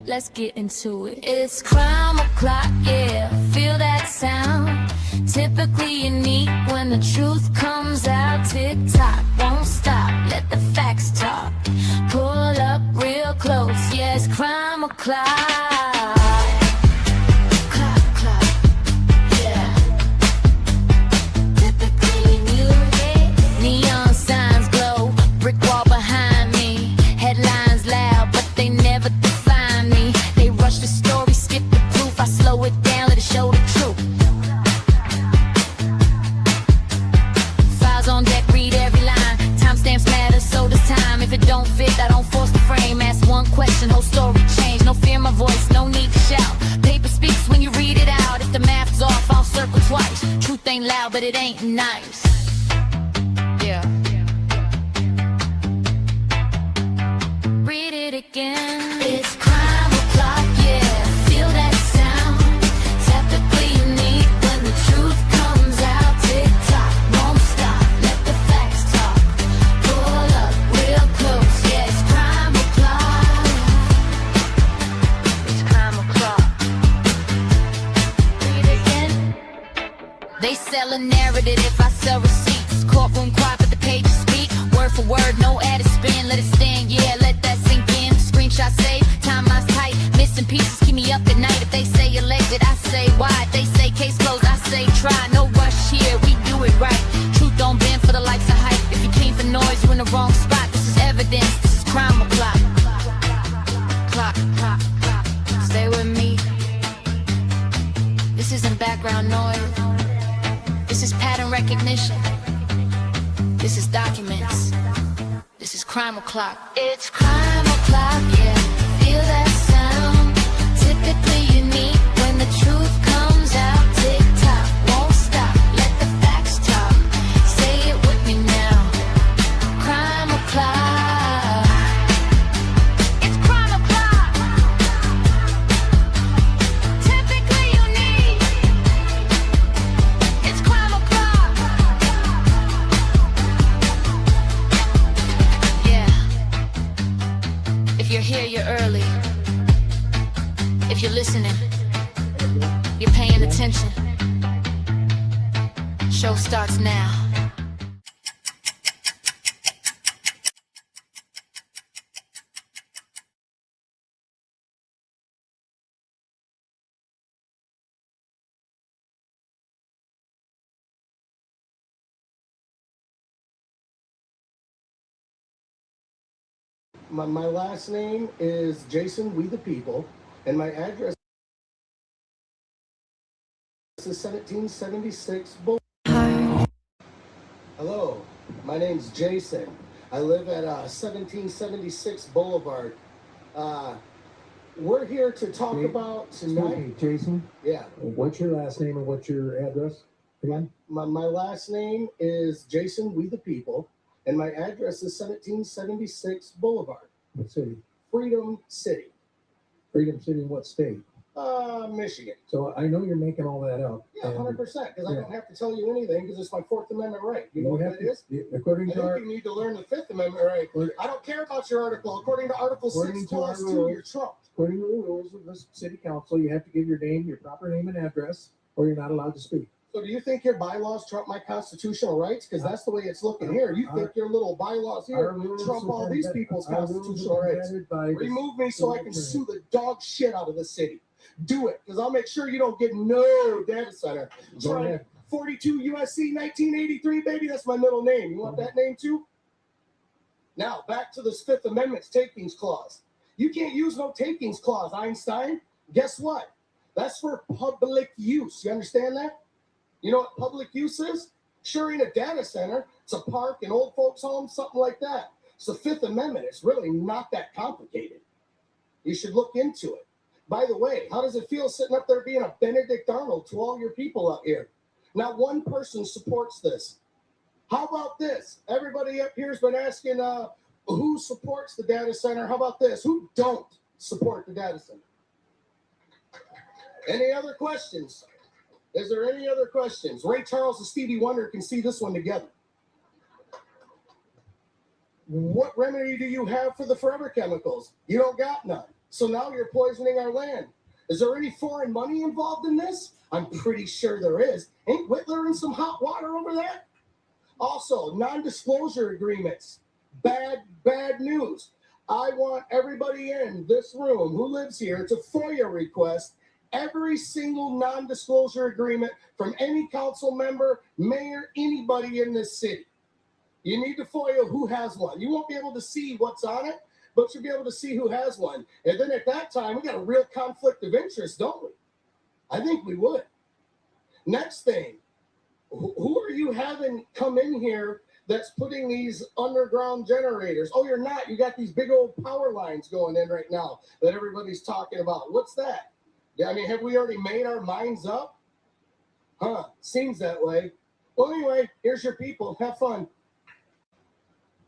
Let's get into it. It's crime o'clock, yeah, feel that sound. Typically unique when the truth comes out. Tick-tock, won't stop, let the facts talk. Pull up real close, yeah, it's crime o'clock. Clock, clock, yeah. Typically new, neon signs glow, brick wall behind me. Headlines loud, but they never define me. They rush the story, skip the proof. I slow it down, let it show the truth. Files on deck, read every line. Timestamps matter, so does time. If it don't fit, I don't force the frame. Ask one question, whole story change. No fear my voice, no need to shout. Paper speaks when you read it out. If the math's off, I'll circle twice. Truth ain't loud, but it ain't nice. Yeah. Read it again. It's crime o'clock, yeah. Feel that sound. Typically unique when the truth comes out. Tick tock, won't stop. Let the facts talk. Pull up real close, yeah. It's crime o'clock. It's crime o'clock. Read it again. They sell a narrative if I sell receipts. Courtroom quiet, but the pages speak. Word for word, no added spin. Let it stand, yeah. Let that sink in. Screenshot save, timeline's tight. Missing pieces keep me up at night. If they say alleged, I say why. If they say case closed, I say try. No rush here, we do it right. Truth don't bend for the likes of hype. If you came for noise, you're in the wrong spot. This is evidence, this is crime o'clock. Clock, clock, clock. Stay with me. This isn't background noise. This is pattern recognition. This is documents. This is crime o'clock. It's crime o'clock, yeah. Feel that sound. Typically unique when the truth comes out. Tick tock, won't stop. Let the facts talk. Say it with me now. Crime o'clock. It's crime o'clock. Typically unique. It's crime o'clock. Yeah. If you're here, you're early. If you're listening, you're paying attention. Show starts now. My last name is Jason, we the people, and my address is 1776 Boulevard. Hello, my name's Jason. I live at 1776 Boulevard. We're here to talk about tonight. Excuse me, Jason? Yeah. What's your last name and what's your address again? My last name is Jason, we the people, and my address is 1776 Boulevard. What city? Freedom City. Freedom City in what state? Michigan. So I know you're making all that up. Yeah, 100%, because I don't have to tell you anything because it's my Fourth Amendment right. You know what that is? According I to our... think you need to learn the Fifth Amendment right. I don't care about your article. According to Article 6 Clause 2, you're trumped. According to the rules of the city council, you have to give your name, your proper name and address, or you're not allowed to speak. So do you think your bylaws trump my constitutional rights? Because that's the way it's looking here. You think your little bylaws here trump all these people's constitutional rights. Remove me so I can sue the dog shit out of the city. Do it, because I'll make sure you don't get no data center. Try 42 USC 1983, baby. That's my middle name. You want that name too? Now, back to this Fifth Amendment's takings clause. You can't use no takings clause, Einstein. Guess what? That's for public use. You understand that? You know what public use is? Sure ain't a data center. It's a park, an old folks home, something like that. It's the Fifth Amendment. It's really not that complicated. You should look into it. By the way, how does it feel sitting up there being a Benedict Arnold to all your people out here? Not one person supports this. How about this? Everybody up here has been asking who supports the data center. How about this? Who don't support the data center? Any other questions? Is there any other questions? Ray Charles and Stevie Wonder can see this one together. What remedy do you have for the forever chemicals? You don't got none. So now you're poisoning our land. Is there any foreign money involved in this? I'm pretty sure there is. Ain't Whitler in some hot water over there? Also, non-disclosure agreements. Bad news. I want everybody in this room who lives here, it's a FOIA request, every single non-disclosure agreement from any council member, mayor, anybody in this city. You need to FOIA who has one. You won't be able to see what's on it, but you'll be able to see who has one. And then at that time, we got a real conflict of interest, don't we? I think we would. Next thing, who are you having come in here that's putting these underground generators? Oh, you're not. You got these big old power lines going in right now that everybody's talking about. What's that? Yeah, I mean, have we already made our minds up? Huh, seems that way. Well, anyway, here's your people. Have fun.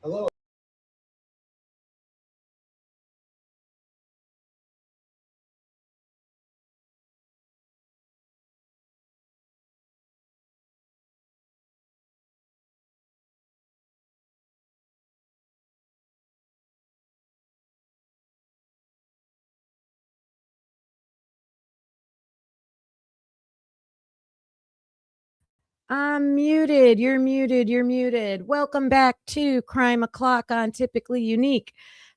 Hello. I'm muted. You're muted. You're muted. Welcome back to Crime O'Clock on Typically Unique.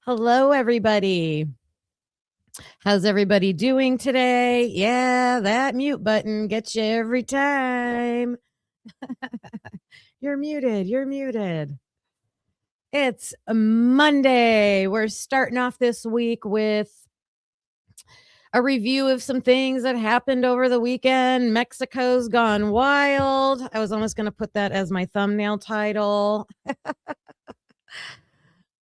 Hello, everybody. How's everybody doing today? Yeah, that mute button gets you every time. You're muted. You're muted. It's Monday. We're starting off this week with a review of some things that happened over the weekend. Mexico's gone wild. I was almost going to put that as my thumbnail title.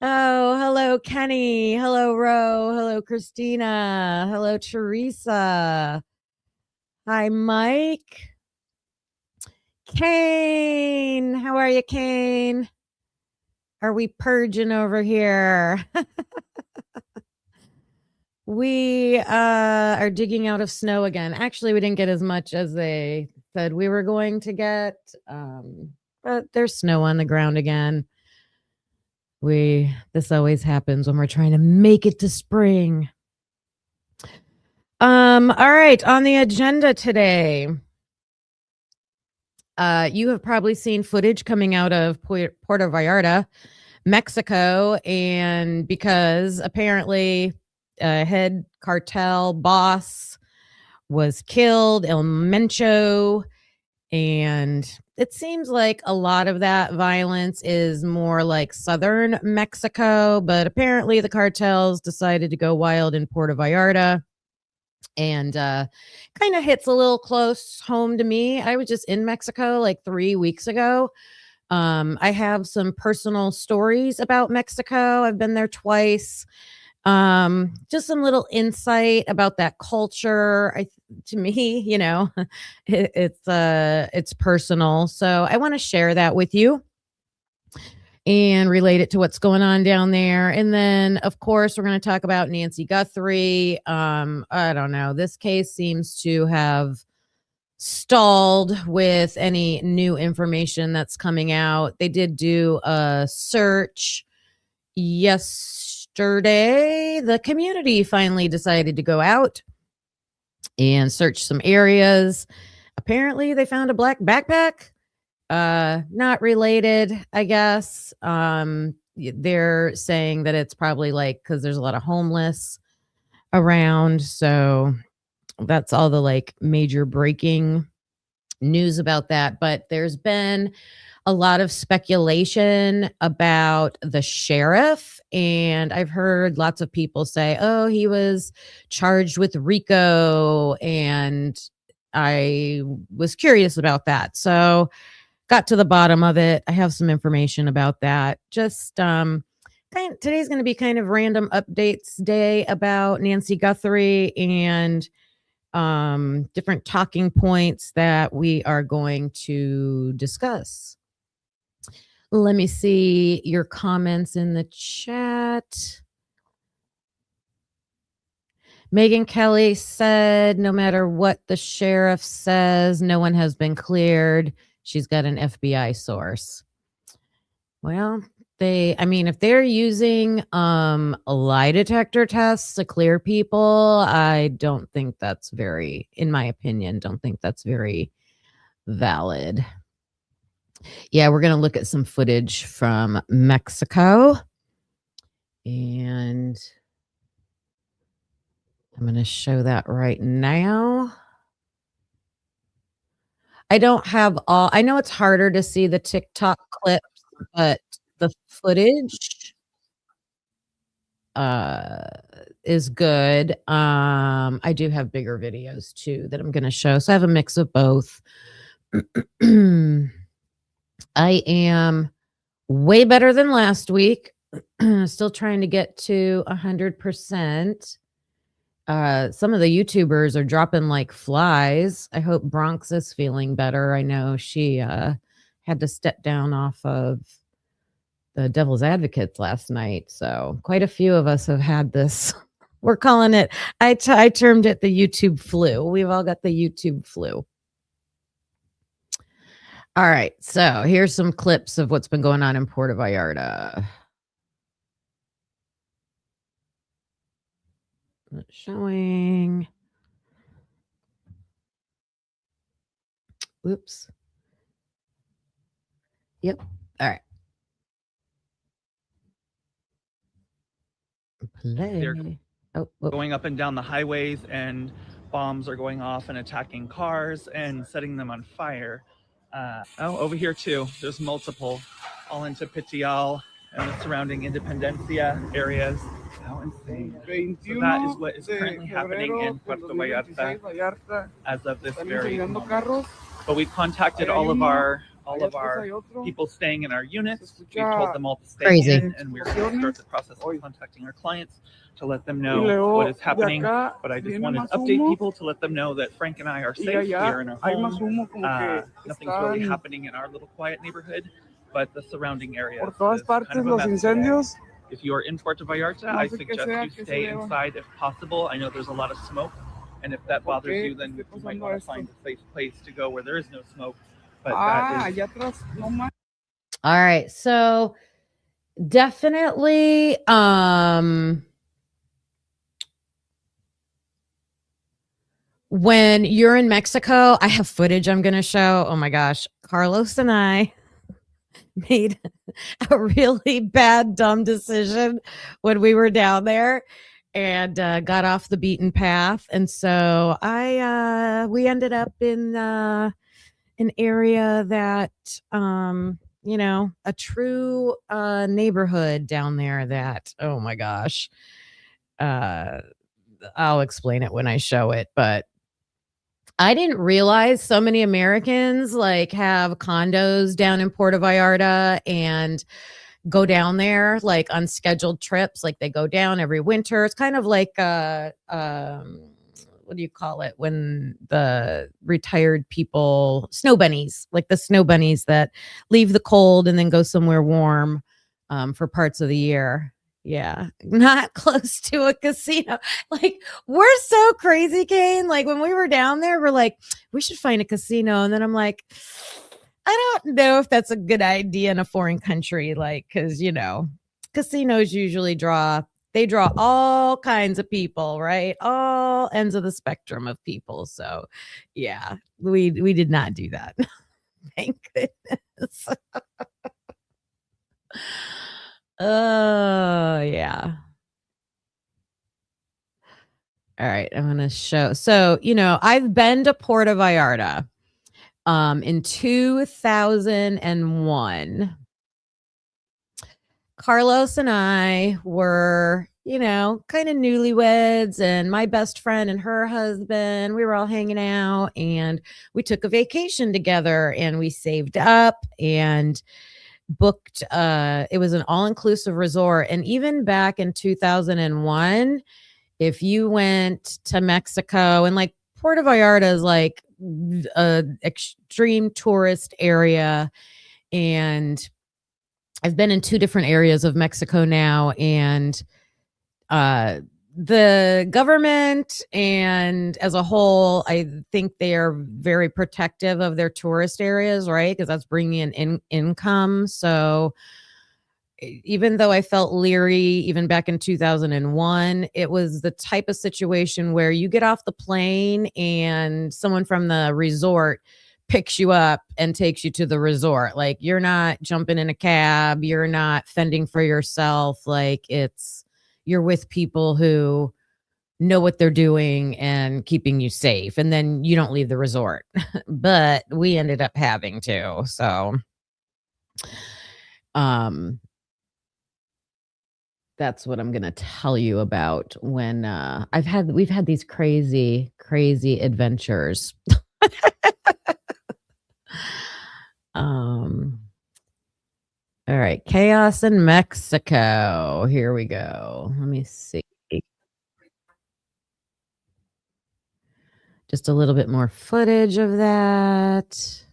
Oh, hello, Kenny. Hello, Ro. Hello, Christina. Hello, Teresa. Hi, Mike. Kane. How are you, Kane? Are we purging over here? We are digging out of snow again. Actually, we didn't get as much as they said we were going to get, but there's snow on the ground again. This always happens when we're trying to make it to spring. All right, on the agenda today, you have probably seen footage coming out of Puerto Vallarta, Mexico, and because apparently a head cartel boss was killed, El Mencho, and it seems like a lot of that violence is more like southern Mexico, but apparently the cartels decided to go wild in Puerto Vallarta, and kind of hits a little close home to me. I was just in Mexico like 3 weeks ago. I have some personal stories about Mexico. I've been there twice. Just some little insight about that culture. To me, it's personal. So I want to share that with you and relate it to what's going on down there. And then, of course, we're going to talk about Nancy Guthrie. I don't know. This case seems to have stalled with any new information that's coming out. They did do a search yesterday. The community finally decided to go out and search some areas. Apparently, they found a black backpack. Not related, I guess. They're saying that it's probably like because there's a lot of homeless around. So that's all the like major breaking news about that. But there's been a lot of speculation about the sheriff, and I've heard lots of people say, oh, he was charged with RICO, and I was curious about that. So got to the bottom of it. I have some information about that. Just today's going to be kind of random updates day about Nancy Guthrie and different talking points that we are going to discuss. Let me see your comments in the chat. Megan Kelly said, no matter what the sheriff says, no one has been cleared. She's got an FBI source. Well, I mean, if they're using lie detector tests to clear people, I don't think that's very, in my opinion, don't think that's very valid. Yeah, we're going to look at some footage from Mexico. And I'm going to show that right now. I don't have all, I know it's harder to see the TikTok clips, but the footage is good. I do have bigger videos too that I'm going to show. So I have a mix of both. I am way better than last week. Still trying to get to 100%. Some of the YouTubers are dropping like flies. I hope Bronx is feeling better. I know she had to step down off of the Devil's Advocates last night. So quite a few of us have had this. We're calling it, I termed it the YouTube flu. We've all got the YouTube flu. All right. So here's some clips of what's been going on in Puerto Vallarta. Not showing. Whoops. Yep. All right. Play. Oh, going up and down the highways, and bombs are going off and attacking cars and setting them on fire. Over here too, there's multiple, all into Pitial and the surrounding Independencia areas. How insane. So that is what is currently happening in Puerto Vallarta as of this very moment. But we contacted all of our people staying in our units. We told them all to stay in, and we're going to start the process of contacting our clients to let them know what is happening. But I just wanted to update people to let them know that Frank and I are safe. We are in our home. Nothing's really happening in our little quiet neighborhood, but the surrounding area is kind of a mess. If you are in Puerto Vallarta, I suggest you stay inside if possible. I know there's a lot of smoke, and if that bothers you, then you might want to find a safe place to go where there is no smoke. But that is... All right. So definitely when you're in Mexico, I have footage I'm going to show. Oh my gosh. Carlos and I made a really bad, dumb decision when we were down there and got off the beaten path. And so we ended up in an area that, a true neighborhood down there that, oh my gosh, I'll explain it when I show it, but I didn't realize so many Americans like have condos down in Puerto Vallarta and go down there like on scheduled trips. Like they go down every winter. It's kind of like what do you call it when the retired people, snow bunnies, like the snow bunnies that leave the cold and then go somewhere warm for parts of the year. Yeah, not close to a casino. Like, we're so crazy, Kane. Like, when we were down there, we're like, we should find a casino. And then I'm like, I don't know if that's a good idea in a foreign country. Like, because, casinos usually draw all kinds of people, right? All ends of the spectrum of people. So, yeah, we did not do that. Thank goodness. Oh, yeah. All right, I'm going to show. So, I've been to Puerto Vallarta in 2001. Carlos and I were, kind of newlyweds, and my best friend and her husband, we were all hanging out, and we took a vacation together, and we saved up and booked it was an all-inclusive resort. And even back in 2001, if you went to Mexico, and like Puerto Vallarta is like a extreme tourist area, and I've been in 2 different areas of Mexico now, and the government and as a whole, I think they are very protective of their tourist areas, right? Because that's bringing in income. So even though I felt leery even back in 2001, it was the type of situation where you get off the plane and someone from the resort picks you up and takes you to the resort. Like, you're not jumping in a cab, you're not fending for yourself. Like, you're with people who know what they're doing and keeping you safe. And then you don't leave the resort. But we ended up having to. So that's what I'm going to tell you about when we've had these crazy, crazy adventures. All right. Chaos in Mexico. Here we go. Let me see. Just a little bit more footage of that.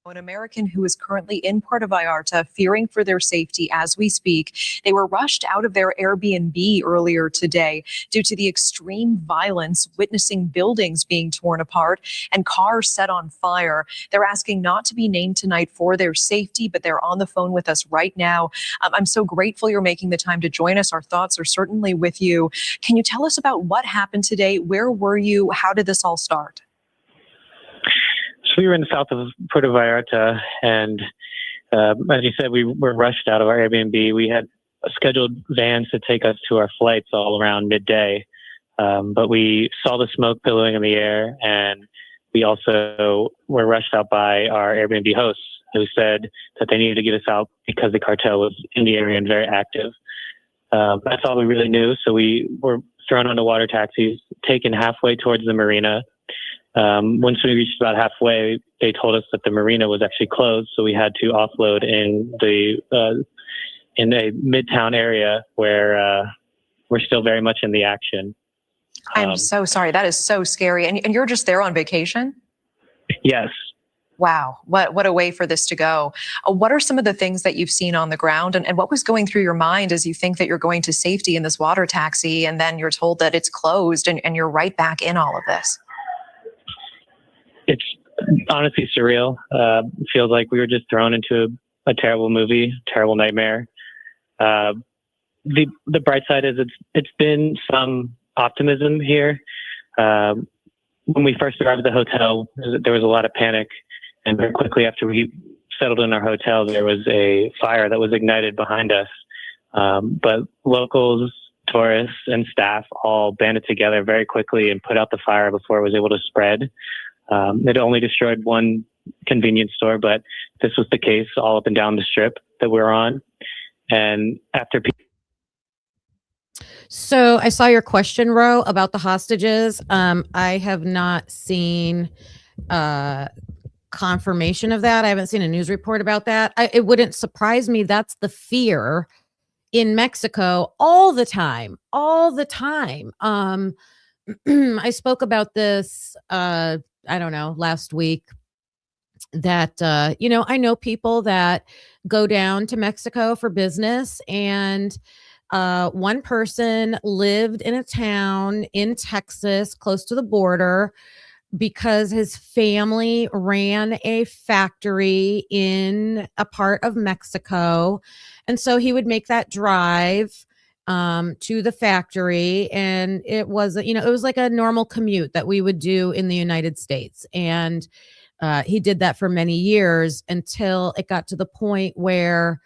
An American who is currently in Puerto Vallarta, fearing for their safety as we speak. They were rushed out of their Airbnb earlier today due to the extreme violence, witnessing buildings being torn apart and cars set on fire. They're asking not to be named tonight for their safety, but they're on the phone with us right now. I'm so grateful you're making the time to join us. Our thoughts are certainly with you. Can you tell us about what happened today? Where were you? How did this all start? So we were in the south of Puerto Vallarta, and as you said, we were rushed out of our Airbnb. We had scheduled vans to take us to our flights all around midday, but we saw the smoke billowing in the air, and we also were rushed out by our Airbnb hosts, who said that they needed to get us out because the cartel was in the area and very active. That's all we really knew, so we were thrown onto water taxis, taken halfway towards the marina. Once we reached about halfway, they told us that the marina was actually closed, so we had to offload in a midtown area where we're still very much in the action. I'm so sorry. That is so scary. And you're just there on vacation? Yes. Wow. What a way for this to go. What are some of the things that you've seen on the ground, and what was going through your mind as you think that you're going to safety in this water taxi, and then you're told that it's closed and you're right back in all of this? It's honestly surreal. It feels like we were just thrown into a terrible movie, terrible nightmare. The bright side is it's been some optimism here. When we first arrived at the hotel, there was a lot of panic, and very quickly after we settled in our hotel, there was a fire that was ignited behind us. But locals, tourists, and staff all banded together very quickly and put out the fire before it was able to spread. It only destroyed one convenience store, but this was the case all up and down the strip that we're on. And after So I saw your question, Ro, about the hostages. I have not seen confirmation of that. I haven't seen a news report about that. It wouldn't surprise me. That's the fear in Mexico all the time. I spoke about this, I don't know, last week, that, I know people that go down to Mexico for business, and one person lived in a town in Texas close to the border because his family ran a factory in a part of Mexico. And so he would make that drive to the factory, and it was, it was like a normal commute that we would do in the United States. And he did that for many years until it got to the point where,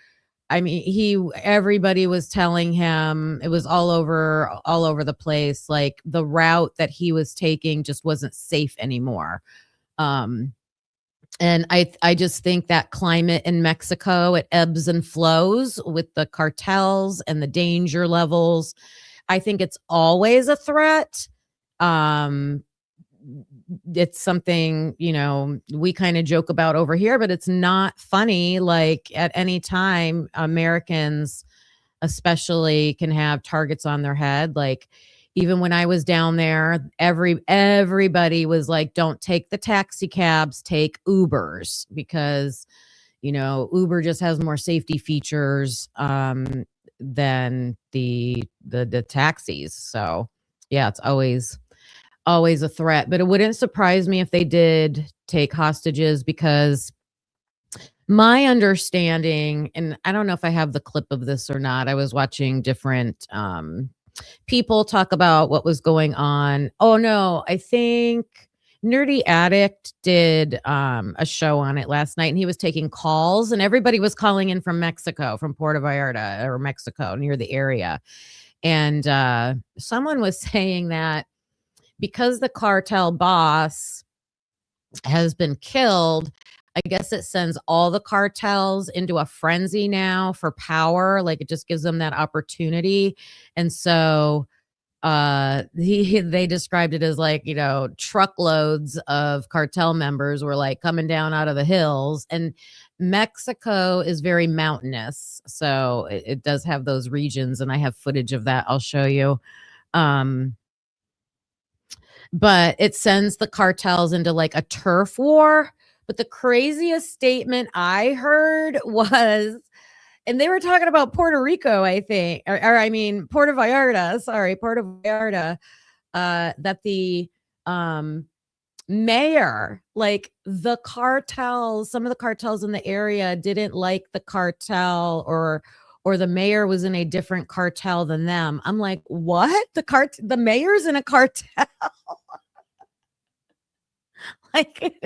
everybody was telling him, it was all over the place. Like, the route that he was taking just wasn't safe anymore. And I just think that climate in Mexico, it ebbs and flows with the cartels and the danger levels. I think it's always a threat. It's something, we kind of joke about over here, but it's not funny. Like, at any time, Americans especially can have targets on their head. Like, even when I was down there, everybody was like, don't take the taxi cabs, take Ubers, because, Uber just has more safety features than the taxis. So yeah, it's always always a threat, but it wouldn't surprise me if they did take hostages, because my understanding, and I don't know if I have the clip of this or not. I was watching different people talk about what was going on. Oh no, I think Nerdy Addict did a show on it last night, and he was taking calls, and everybody was calling in from Mexico, from Puerto Vallarta or Mexico, near the area. And someone was saying that because the cartel boss has been killed, I guess it sends all the cartels into a frenzy now for power. Like, it just gives them that opportunity. And so they described it as like, truckloads of cartel members were like coming down out of the hills. And Mexico is very mountainous, so it does have those regions, and I have footage of that I'll show you. But it sends the cartels into like a turf war. But the craziest statement I heard was, and they were talking about Puerto Rico, I think, or I mean, Puerto Vallarta, that the mayor, like the cartels, some of the cartels in the area didn't like the cartel, or the mayor was in a different cartel than them. I'm like, what? The mayor's in a cartel? Like,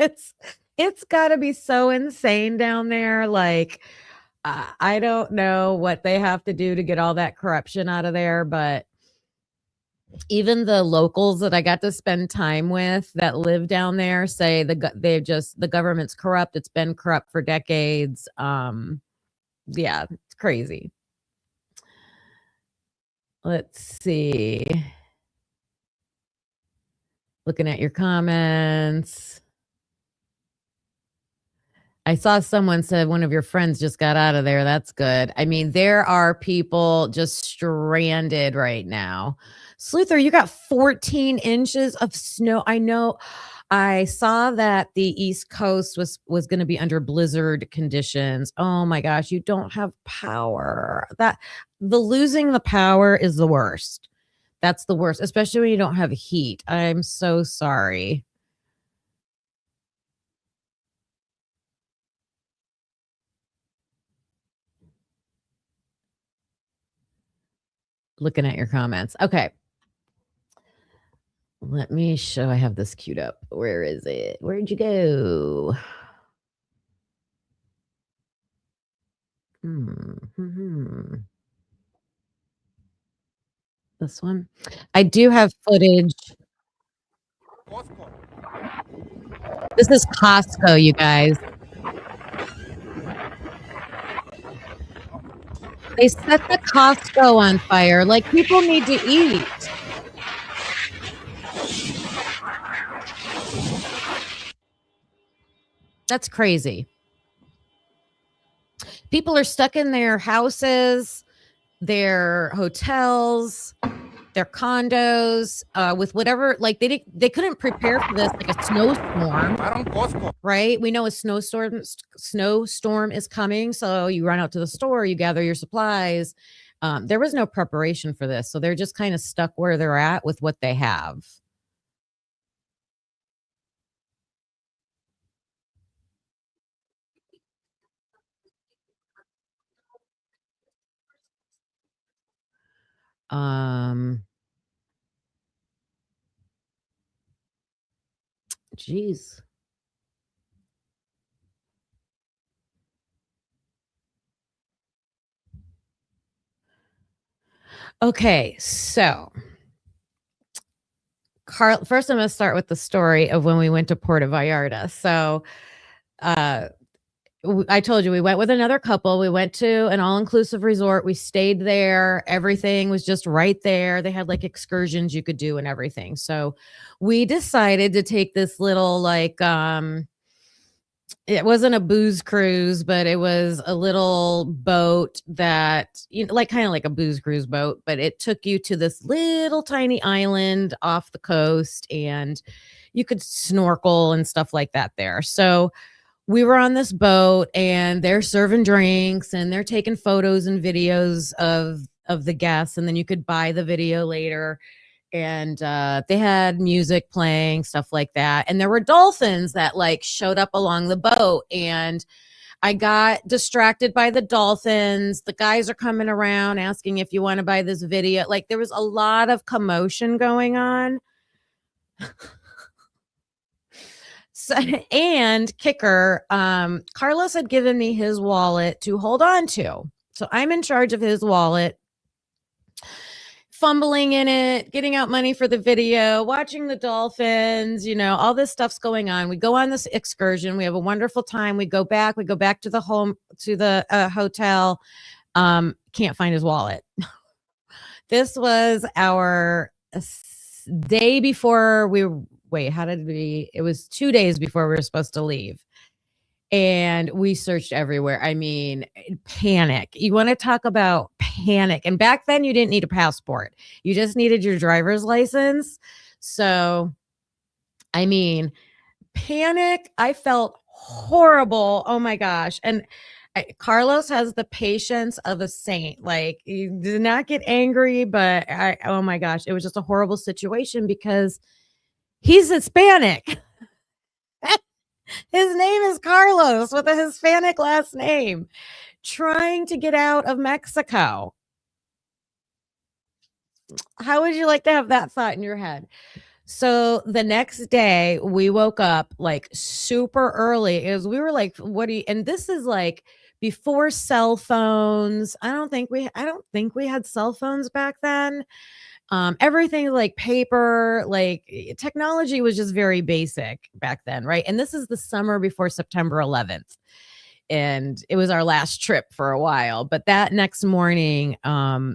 it's got to be so insane down there. Like, I don't know what they have to do to get all that corruption out of there, but even the locals that I got to spend time with that live down there say the government's corrupt. It's been corrupt for decades. Yeah, it's crazy. Let's see. Looking at your comments. I saw someone said one of your friends just got out of there. That's good. I mean, there are people just stranded right now. Sleuther, you got 14 inches of snow. I know. I saw that the East Coast was going to be under blizzard conditions. Oh my gosh, you don't have power. The losing the power is the worst. That's the worst, especially when you don't have heat. I'm so sorry. Looking at your comments. Okay. Let me show. I have this queued up. Where is it? Where'd you go? This one. I do have footage. This is Costco, you guys. They set the Costco on fire. Like, people need to eat. That's crazy. People are stuck in their houses, their hotels, their condos, with whatever, like they couldn't prepare for this, like a snowstorm, right? We know a snowstorm is coming, so you run out to the store, you gather your supplies. There was no preparation for this, so they're just kind of stuck where they're at with what they have. Geez. Okay, so Carl, first I'm going to start with the story of when we went to Puerto Vallarta. So, I told you we went with another couple. We went to an all-inclusive resort. We stayed there. Everything was just right there. They had like excursions you could do and everything. So we decided to take this little like it wasn't a booze cruise, but it was a little boat that, like kind of like a booze cruise boat, but it took you to this little tiny island off the coast, and you could snorkel and stuff like that there. So we were on this boat, and they're serving drinks and they're taking photos and videos of the guests, and then you could buy the video later. and they had music playing, stuff like that. And there were dolphins that like showed up along the boat, and I got distracted by the dolphins. The guys are coming around asking if you want to buy this video. Like there was a lot of commotion going on. So, and kicker, Carlos had given me his wallet to hold on to. So I'm in charge of his wallet, fumbling in it, getting out money for the video, watching the dolphins, all this stuff's going on. We go on this excursion. We have a wonderful time. We go back to the hotel. Can't find his wallet. This was our day before it was 2 days before we were supposed to leave. And we searched everywhere. I mean, panic. You want to talk about panic. And back then you didn't need a passport. You just needed your driver's license. So, I mean, panic. I felt horrible. Oh my gosh. And Carlos has the patience of a saint. Like, he did not get angry, but oh my gosh, it was just a horrible situation because he's Hispanic. His name is Carlos with a Hispanic last name, trying to get out of Mexico. How would you like to have that thought in your head? So the next day we woke up like super early. We were like, and this is like before cell phones. I don't think we had cell phones back then. Everything like paper, like technology was just very basic back then, right? And this is the summer before September 11th. And it was our last trip for a while. But that next morning,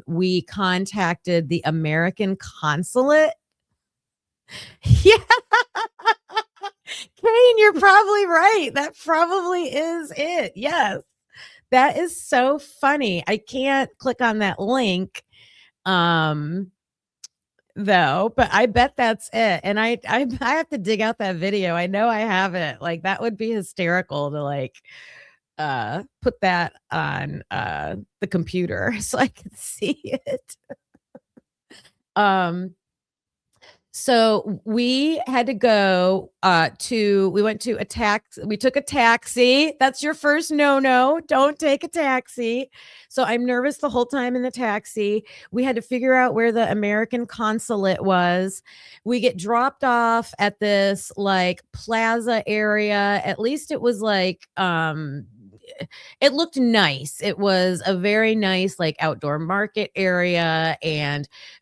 we contacted the American consulate. Yeah. Kane, you're probably right. That probably is it. Yes. That is so funny. I can't click on that link. Though, but I bet that's it. And I have to dig out that video. I know I have it. Like that would be hysterical to like put that on the computer so I can see it. So we had to go we took a taxi. That's your first no. Don't take a taxi. So I'm nervous the whole time in the taxi. We had to figure out where the American consulate was. We get dropped off at this like plaza area. At least it was like, it looked nice. It was a very nice like outdoor market area.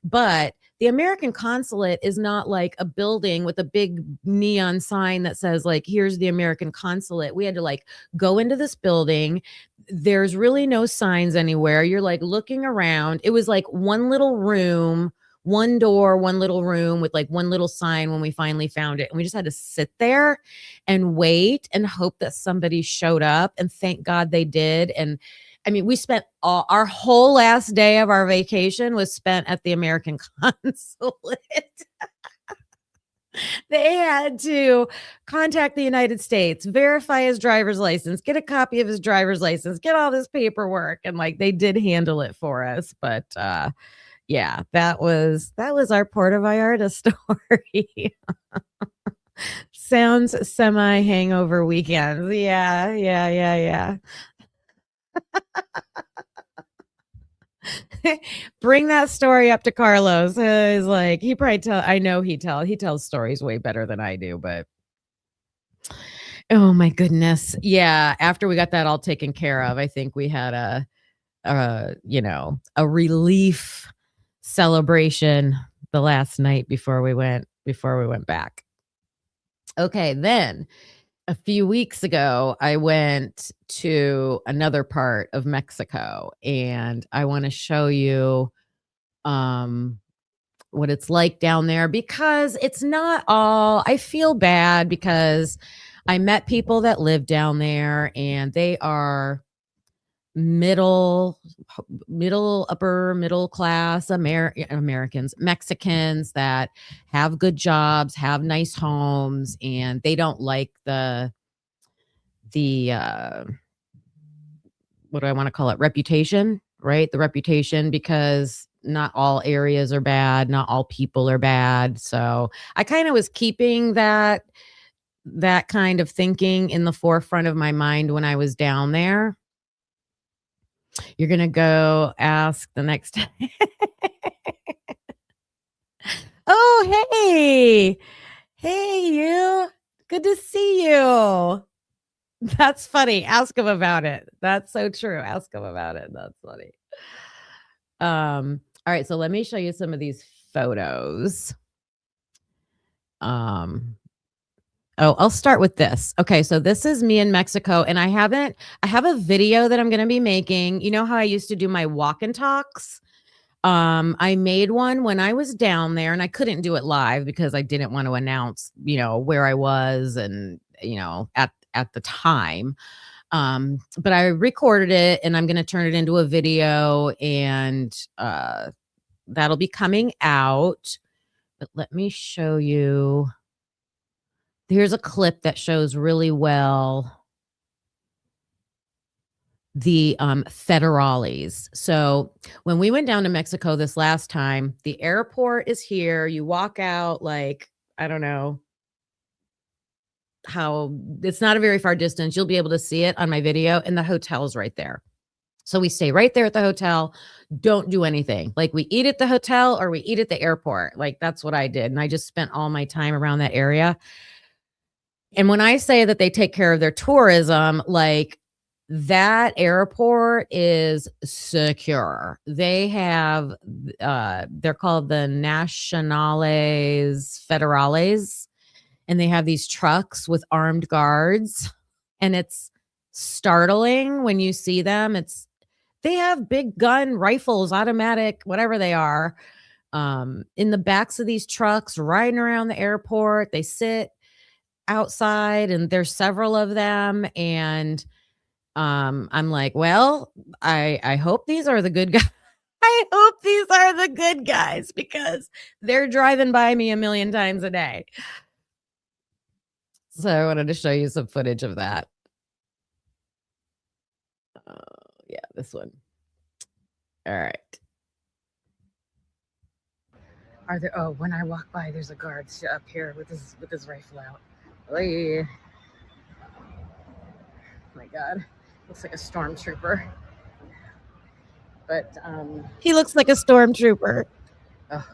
But the American consulate is not like a building with a big neon sign that says like, here's the American consulate. We had to like go into this building. There's really no signs anywhere. You're like looking around. It was like one little room, one door, one little room with like one little sign when we finally found it. And we just had to sit there and wait and hope that somebody showed up. And thank God they did. And I mean, we spent our whole last day of our vacation was spent at the American consulate. They had to contact the United States, verify his driver's license, get a copy of his driver's license, get all this paperwork. And like, they did handle it for us. But yeah, that was our Puerto Vallarta story. Sounds semi hangover weekend. Yeah. Bring that story up to Carlos. He's like, he tells stories way better than I do, but oh my goodness. Yeah. After we got that all taken care of, I think we had a relief celebration the last night before we went back. Okay. Then a few weeks ago, I went to another part of Mexico, and I want to show you what it's like down there, because it's not all. I feel bad because I met people that live down there, and they are upper middle class Americans, Mexicans that have good jobs, have nice homes, and they don't like the what do I want to call it, reputation, right? The reputation, because not all areas are bad, not all people are bad. So I kind of was keeping that kind of thinking in the forefront of my mind when I was down there. You're gonna go ask the next time. Oh, hey. Hey, you. Good to see you. That's funny. Ask him about it. That's so true. Ask him about it. That's funny. All right, so let me show you some of these photos. I'll start with this. Okay, so this is me in Mexico, and I have a video that I'm gonna be making. You know how I used to do my walk and talks? I made one when I was down there, and I couldn't do it live because I didn't want to announce, where I was and, at the time. But I recorded it, and I'm going to turn it into a video, and that'll be coming out. But let me show you. Here's a clip that shows really well the federales. So when we went down to Mexico this last time, the airport is here. You walk out like, I don't know how, it's not a very far distance. You'll be able to see it on my video, and the hotel's right there. So we stay right there at the hotel. Don't do anything. Like, we eat at the hotel or we eat at the airport. Like, that's what I did. And I just spent all my time around that area. And when I say that they take care of their tourism, like, that airport is secure. They have, they're called the Nacionales Federales, and they have these trucks with armed guards, and it's startling when you see them. They have big gun, rifles, automatic, whatever they are, in the backs of these trucks, riding around the airport. They sit outside, and there's several of them, and I'm like, well, I hope these are the good guys. I hope these are the good guys, because they're driving by me a million times a day. So I wanted to show you some footage of that. Yeah, this one. All right. When I walk by, there's a guard up here with his rifle out. Oh my God. Looks like a stormtrooper. But he looks like a stormtrooper. Oh,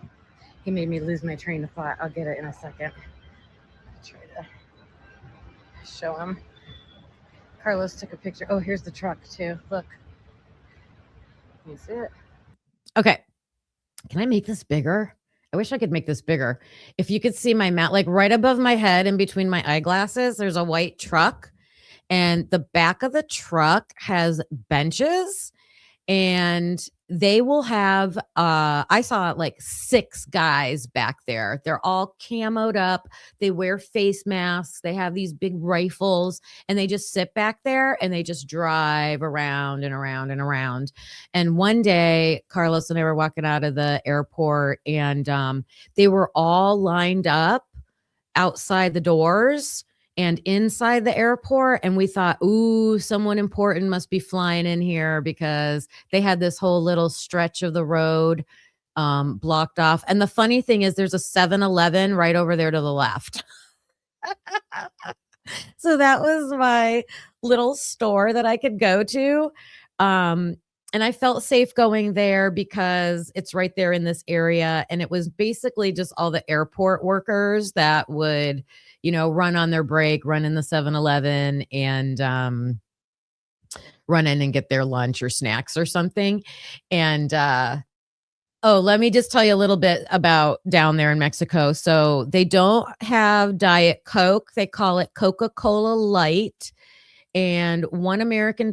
he made me lose my train of thought. I'll get it in a second. I'll try to show him. Carlos took a picture. Oh, here's the truck too. Look. You see it? Okay. Can I make this bigger? I wish I could make this bigger. If you could see my mat, like right above my head and between my eyeglasses, there's a white truck. And the back of the truck has benches, and they will have, I saw like 6 guys back there. They're all camoed up. They wear face masks. They have these big rifles, and they just sit back there and they just drive around and around and around. And one day, Carlos and I were walking out of the airport, and they were all lined up outside the doors and inside the airport. And we thought, ooh, someone important must be flying in here, because they had this whole little stretch of the road blocked off. And the funny thing is, there's a 7-Eleven right over there to the left. So that was my little store that I could go to. And I felt safe going there because it's right there in this area. And it was basically just all the airport workers that would, run on their break, run in the 7-Eleven, and run in and get their lunch or snacks or something. And let me just tell you a little bit about down there in Mexico. So they don't have Diet Coke. They call it Coca-Cola Light. And $1 American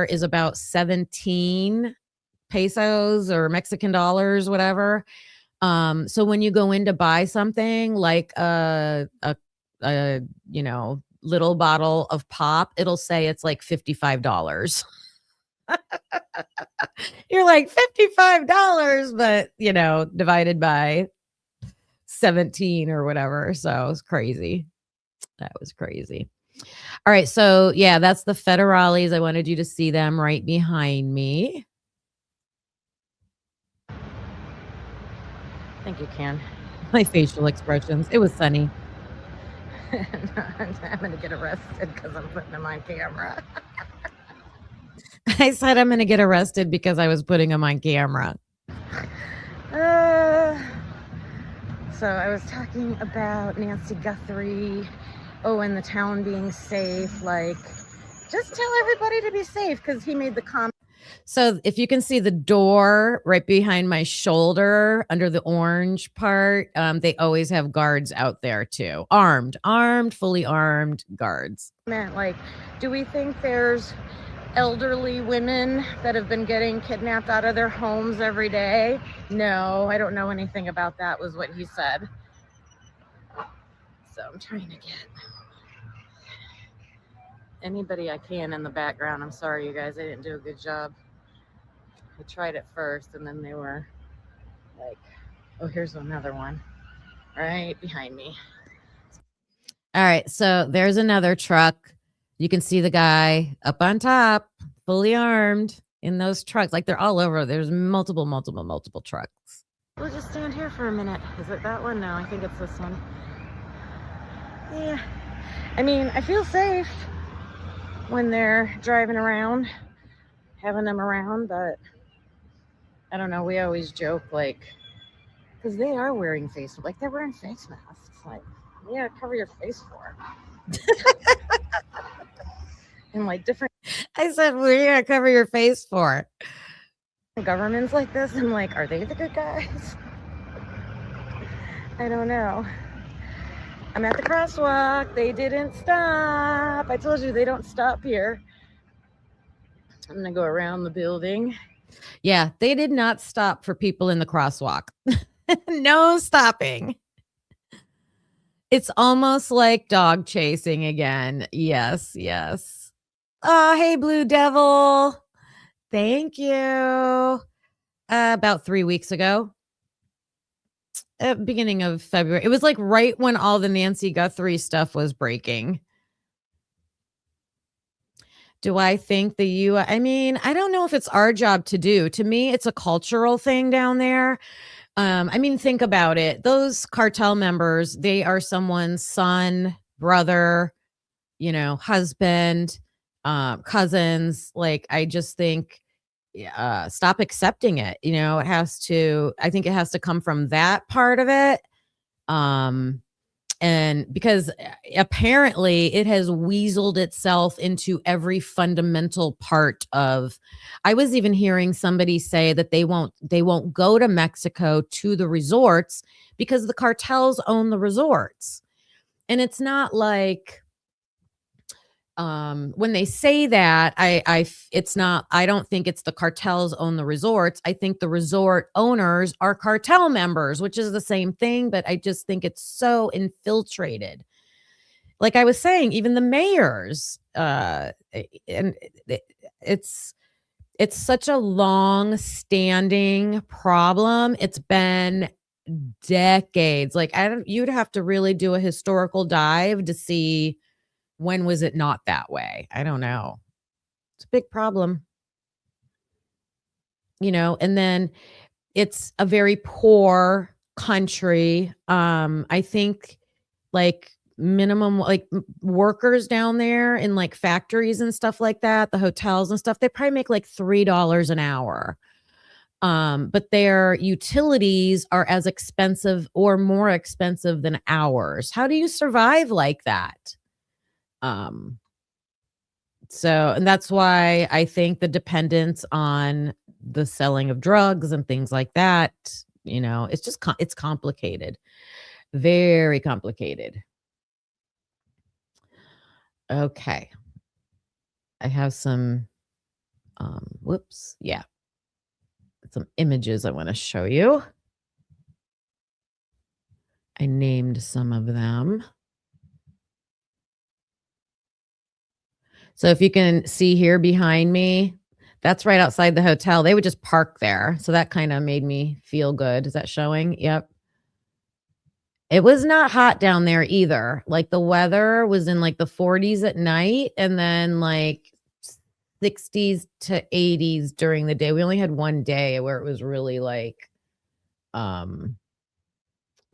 is about 17 pesos or Mexican dollars, whatever. So when you go in to buy something like a little bottle of pop, it'll say it's like $55. You're like, $55, but divided by 17 or whatever. So it's crazy. That was crazy. All right. So yeah, that's the federales. I wanted you to see them right behind me. think you can. My facial expressions. It was sunny. I'm going to get arrested because I'm putting them on camera. I said I'm going to get arrested because I was putting them on camera. So I was talking about Nancy Guthrie, and the town being safe. Like, just tell everybody to be safe because he made the comment. So if you can see the door right behind my shoulder under the orange part, they always have guards out there too. Armed, fully armed guards. Like, do we think there's elderly women that have been getting kidnapped out of their homes every day? No, I don't know anything about that, was what he said. So I'm trying to get anybody I can in the background. I'm sorry, you guys, I didn't do a good job. I tried it first, and then they were like, oh, here's another one right behind me. All right, so there's another truck. You can see the guy up on top, fully armed in those trucks. Like, they're all over. There's multiple trucks. We'll just stand here for a minute. Is it that one? No, I think it's this one. Yeah. I mean, I feel safe when they're driving around, having them around, but I don't know. We always joke, like, because they are wearing like, they're wearing face masks. Like, yeah, cover your face for it. And like different. I said, well, yeah, cover your face for it. Governments like this, I'm like, are they the good guys? I don't know. I'm at the crosswalk. They didn't stop. I told you they don't stop here. I'm gonna go around the building. Yeah, they did not stop for people in the crosswalk. No stopping. It's almost like dog chasing again. Yes. Oh, hey, Blue Devil. Thank you. About 3 weeks ago. Beginning of February. It was like right when all the Nancy Guthrie stuff was breaking. Do I think the U.S.? I mean, I don't know if it's our job to do. To me, it's a cultural thing down there. I mean, think about it. Those cartel members, they are someone's son, brother, husband, cousins. Like, I just think, stop accepting it. I think it has to come from that part of it. And because apparently it has weaseled itself into every fundamental part of, I was even hearing somebody say that they won't go to Mexico to the resorts because the cartels own the resorts. And it's not like, when they say that, I don't think it's the cartels own the resorts. I think the resort owners are cartel members, which is the same thing, but I just think it's so infiltrated. Like I was saying, even the mayors, and it's such a long standing problem. It's been decades. Like, you'd have to really do a historical dive to see when was it not that way. I don't know. It's a big problem. And then it's a very poor country. I think like minimum, like workers down there in like factories and stuff like that, the hotels and stuff, they probably make like $3 an hour. But their utilities are as expensive or more expensive than ours. How do you survive like that? And that's why I think the dependence on the selling of drugs and things like that, it's just, it's complicated, very complicated. Okay. I have some, some images I want to show you. I named some of them. So if you can see here behind me, that's right outside the hotel. They would just park there. So that kind of made me feel good. Is that showing? Yep. It was not hot down there either. Like the weather was in like the 40s at night and then like 60s to 80s during the day. We only had one day where it was really like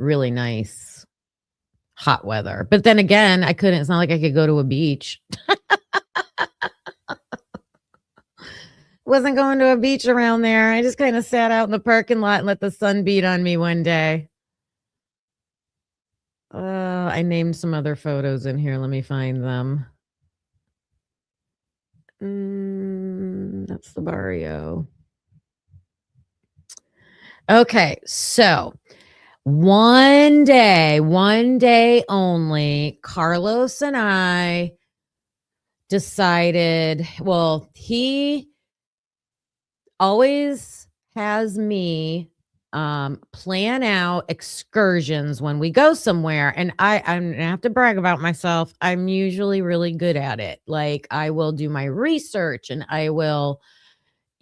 really nice hot weather. But then again, I couldn't, it's not like I could go to a beach. Wasn't going to a beach around there. I just kind of sat out in the parking lot and let the sun beat on me one day. I named some other photos in here. Let me find them. That's the barrio. Okay, so one day only, Carlos and I decided, well, he always has me plan out excursions when we go somewhere, and I'm gonna have to brag about myself. I'm usually really good at it. Like, I will do my research and I will,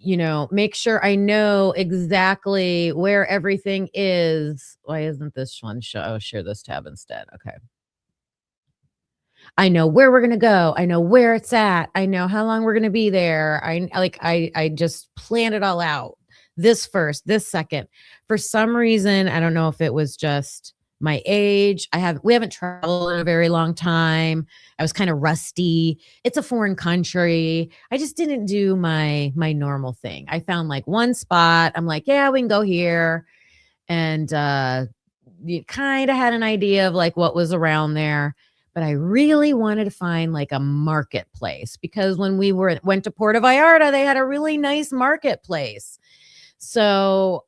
make sure I know exactly where everything is. Why isn't this one show? Oh, share this tab instead. Okay. I know where we're gonna go. I know where it's at. I know how long we're gonna be there. I just plan it all out. This first, this second. For some reason, I don't know if it was just my age. We haven't traveled in a very long time. I was kind of rusty. It's a foreign country. I just didn't do my normal thing. I found like one spot. I'm like, yeah, we can go here. And you kind of had an idea of like what was around there. But I really wanted to find like a marketplace, because when we went to Puerto Vallarta, they had a really nice marketplace. So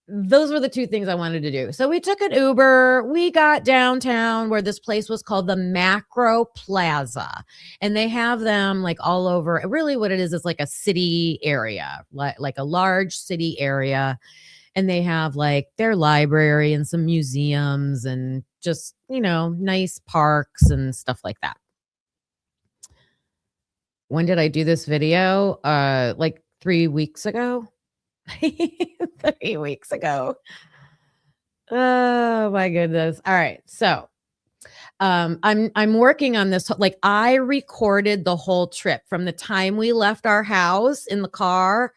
those were the two things I wanted to do. So we took an Uber. We got downtown where this place was called the Macro Plaza. And they have them like all over. Really what it is like a city area, like a large city area. And they have like their library and some museums and just, nice parks and stuff like that. When did I do this video? Like 3 weeks ago. 3 weeks ago. Oh my goodness. All right. So I'm working on this. Like, I recorded the whole trip from the time we left our house in the car,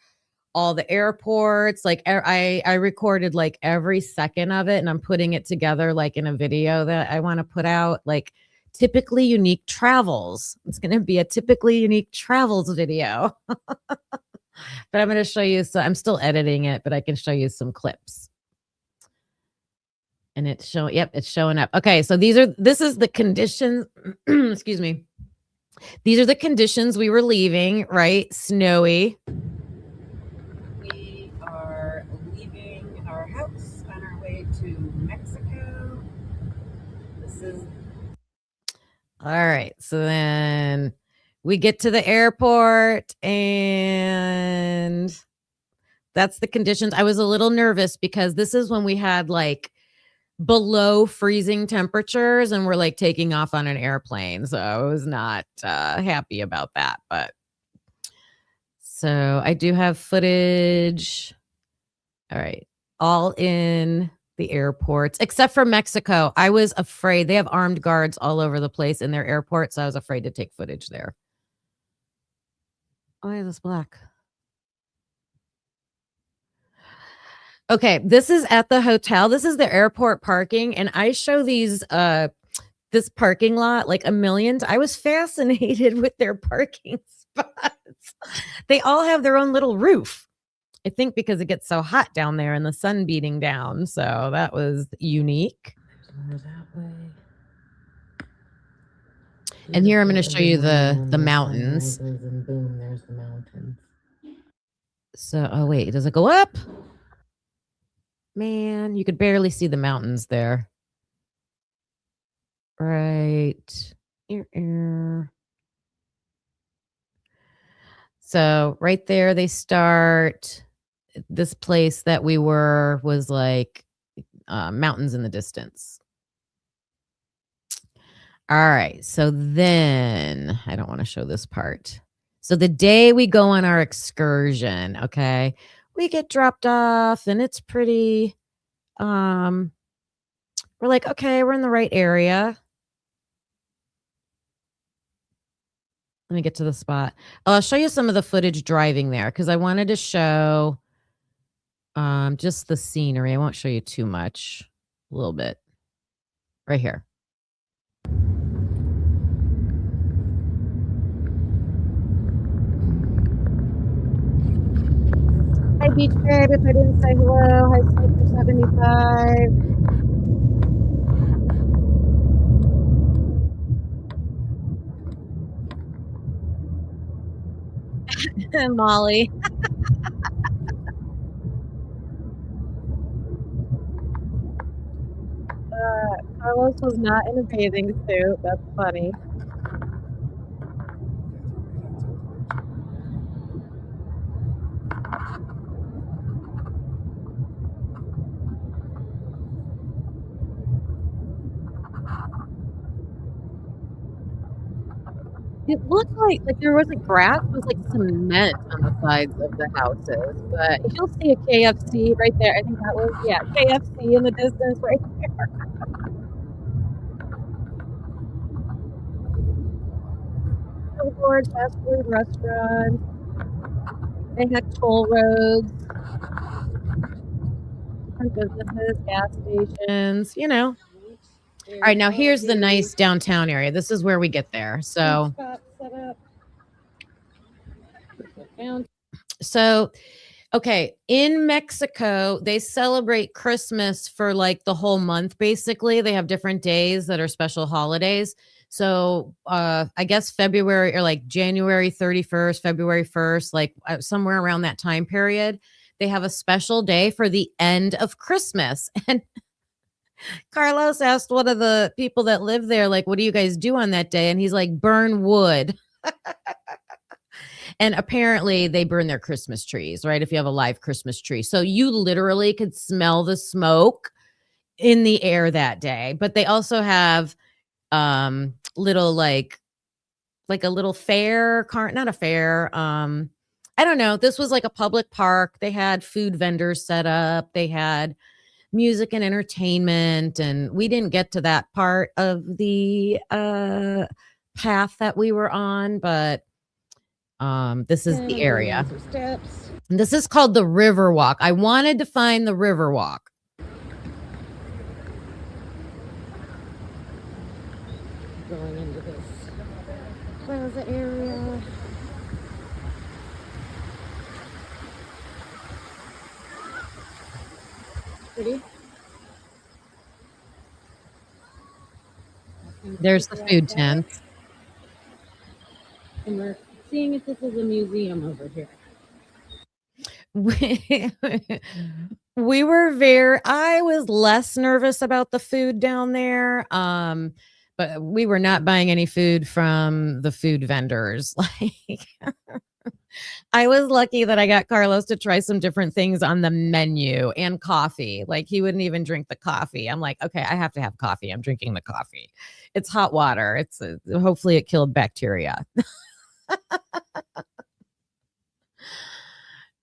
all the airports. Like, I recorded like every second of it, and I'm putting it together like in a video that I want to put out, like typically unique travels. It's going to be a typically unique travels video. But I'm going to show you. So I'm still editing it, but I can show you some clips. And it's showing. Yep, it's showing up. Okay, so this is the conditions. Excuse me. These are the conditions we were leaving. Right, snowy. We are leaving our house on our way to Mexico. This is all right. So then we get to the airport, and that's the conditions. I was a little nervous because this is when we had like below freezing temperatures and we're like taking off on an airplane. So I was not happy about that. But so I do have footage. All right. All in the airports, except for Mexico. I was afraid. They have armed guards all over the place in their airport. So I was afraid to take footage there. Oh, yeah, that's black. Okay, this is at the hotel. This is the airport parking, and I show these this parking lot like a million. I was fascinated with their parking spots. They all have their own little roof. I think because it gets so hot down there and the sun beating down. So that was unique. And here I'm going to show you the mountains. And boom, there's the mountains. So, oh wait, does it go up? Man, you could barely see the mountains there. Right. So right there, they start. This place that we were was like mountains in the distance. All right. So then I don't want to show this part. So the day we go on our excursion, okay, we get dropped off and it's pretty, we're like, okay, we're in the right area. Let me get to the spot. I'll show you some of the footage driving there because I wanted to show just the scenery. I won't show you too much. a little bit. Right here. Hi, Beach Babe. If I didn't say hello, hi, Sneaker 75. Molly. Carlos was not in a bathing suit. That's funny. It looked like there wasn't grass, it was like cement on the sides of the houses, but you'll see a KFC right there. I think that was, yeah, KFC in the distance right there. Billboard, fast food restaurant. They had toll roads. Different businesses, gas stations, you know. All right, now here's the nice downtown area. This is where we get there. So, okay, in Mexico, they celebrate Christmas for like the whole month, basically. They have different days that are special holidays. So, I guess February or like January 31st, February 1st, like somewhere around that time period, they have a special day for the end of Christmas. And Carlos asked one of the people that live there, like, what do you guys do on that day? And he's like, burn wood. And apparently they burn their Christmas trees, right? If you have a live Christmas tree. So you literally could smell the smoke in the air that day. But they also have little like a little fair, not a fair. I don't know. This was like a public park. They had food vendors set up. They had music and entertainment, and we didn't get to that part of the path that we were on, but this is the area. And this is called the River Walk. I wanted to find the River Walk. Going into this plaza area. Pretty. There's the food tent. And we're seeing if this is a museum over here. I was less nervous about the food down there. But we were not buying any food from the food vendors. Like, I was lucky that I got Carlos to try some different things on the menu and coffee. Like, he wouldn't even drink the coffee. I'm like, okay, I have to have coffee. I'm drinking the coffee. It's hot water. It's hopefully it killed bacteria.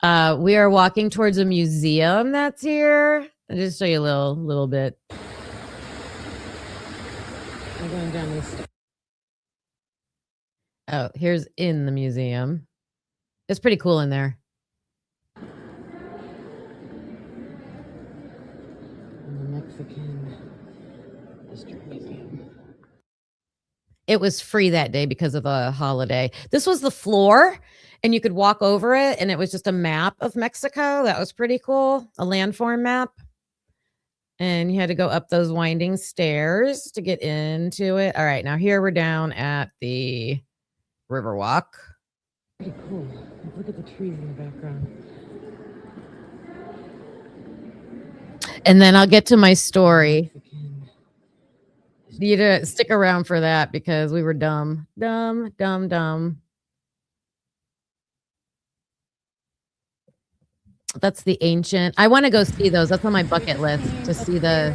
We are walking towards a museum that's here. I'll just show you a little bit. I'm going down this stairs. Oh, here's in the museum. It's pretty cool in there. The Mexican History Museum. It was free that day because of the holiday. This was the floor, and you could walk over it, and it was just a map of Mexico. That was pretty cool. A landform map. And you had to go up those winding stairs to get into it. All right, now here we're down at the Riverwalk. Pretty cool. Look at the trees in the background. And then I'll get to my story. You to stick around for that because we were dumb. That's the ancient. I want to go see those. That's on my bucket list to see the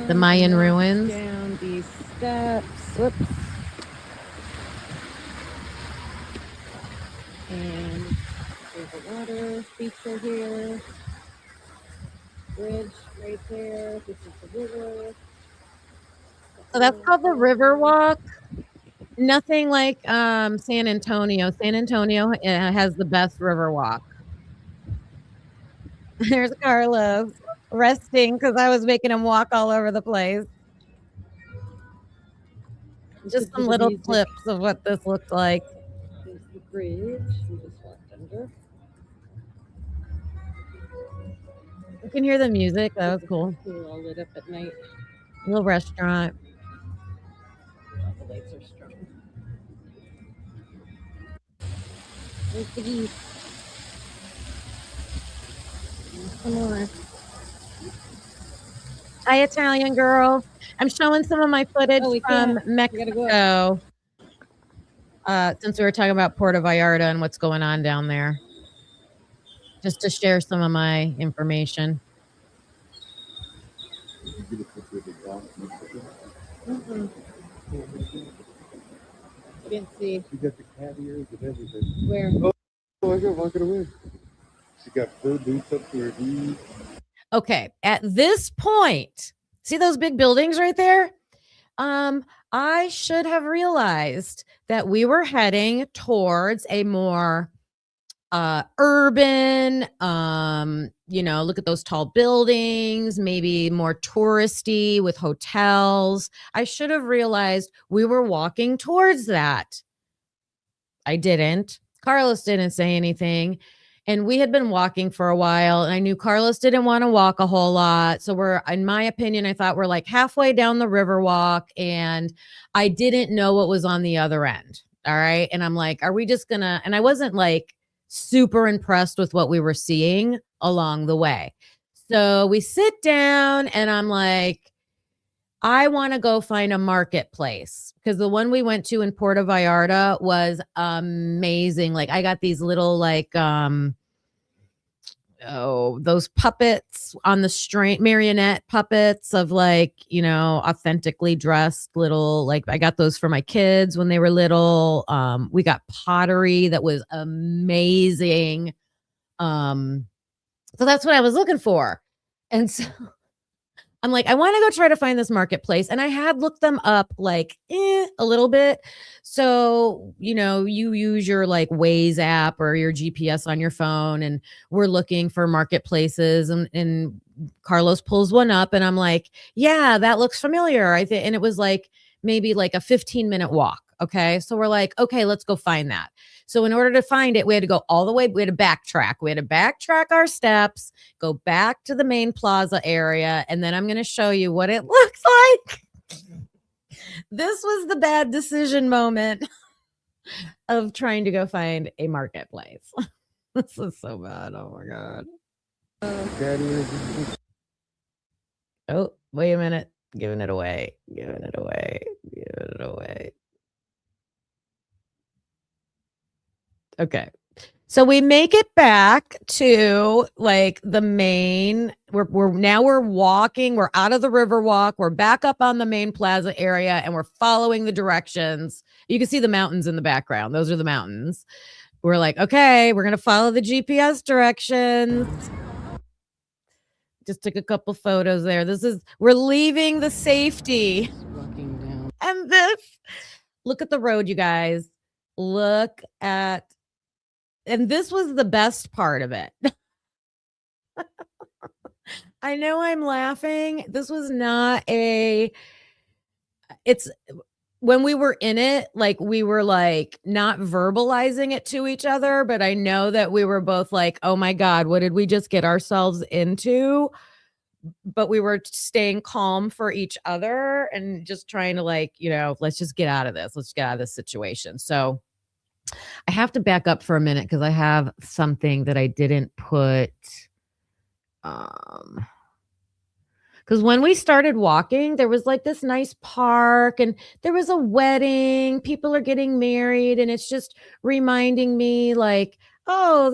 Mayan ruins. Down these steps. Whoops. And there's a water feature here. Bridge right there. This is the river. So that's called the River Walk. Nothing like San Antonio. San Antonio has the best river walk. There's Carlos. resting because I was making him walk all over the place. Just some little clips of what this looked like. There's the bridge. We just walked under. You can hear the music. That was cool. We're all lit up at night. Little restaurant. All the lights are strong. There's the geese. Some more. Hi, Italian girl. I'm showing some of my footage Oh, we from can't. We gotta go Mexico. Since we were talking about Puerto Vallarta and what's going on down there, just to share some of my information. I didn't see. She got the cat ears and everything. Where? Oh, I got walking away. She got fur boots up to her knees. Okay, at this point, see those big buildings right there? I should have realized that we were heading towards a more urban, look at those tall buildings, maybe more touristy with hotels. I should have realized we were walking towards that. I didn't. Carlos didn't say anything. And we had been walking for a while, and I knew Carlos didn't want to walk a whole lot. So we're, in my opinion, I thought we're like halfway down the river walk, and I didn't know what was on the other end. All right. And I'm like, are we just gonna, and I wasn't like super impressed with what we were seeing along the way. So we sit down, and I'm like, I want to go find a marketplace, because the one we went to in Puerto Vallarta was amazing. Like, I got these little like those puppets on the string, marionette puppets of like, authentically dressed little, like, I got those for my kids when they were little. We got pottery that was amazing. So that's what I was looking for. And so I'm like, I want to go try to find this marketplace. And I had looked them up like a little bit. So, you use your like Waze app or your GPS on your phone, and we're looking for marketplaces, and Carlos pulls one up, and I'm like, yeah, that looks familiar. I think, and it was like maybe like a 15-minute walk. Okay. So we're like, okay, let's go find that. So in order to find it, we had to go all the way. We had to backtrack. We had to backtrack our steps, go back to the main plaza area. And then I'm going to show you what it looks like. This was the bad decision moment of trying to go find a marketplace. This is so bad. Oh my God. Oh, wait a minute. Giving it away. Giving it away. Giving it away. Okay. So we make it back to like the main, we're walking, we're out of the river walk, we're back up on the main plaza area, and we're following the directions. You can see the mountains in the background. Those are the mountains. We're like, okay, we're going to follow the GPS directions. Just took a couple photos there. We're leaving the safety. Walking down. And look at the road, you guys. And this was the best part of it. I know I'm laughing. This was it's when we were in it, like we were like not verbalizing it to each other, but I know that we were both like, oh my God, what did we just get ourselves into? But we were staying calm for each other and just trying to like, let's just get out of this. Let's get out of this situation. So I have to back up for a minute because I have something that I didn't put. Because when we started walking, there was like this nice park, and there was a wedding. People are getting married, and it's just reminding me like, oh,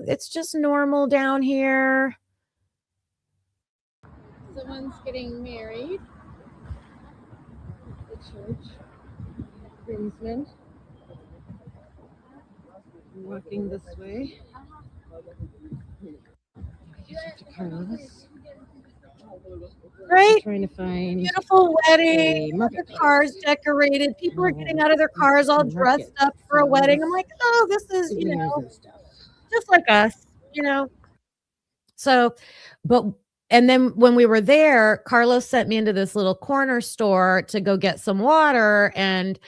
it's just normal down here. Someone's getting married. The church. Groomsmen. Walking this way. Carlos. Right? Trying to find Beautiful wedding. The cars decorated. People are getting out of their cars all dressed up for a wedding. I'm like, oh, this is, just like us, So, and then when we were there, Carlos sent me into this little corner store to go get some water. And,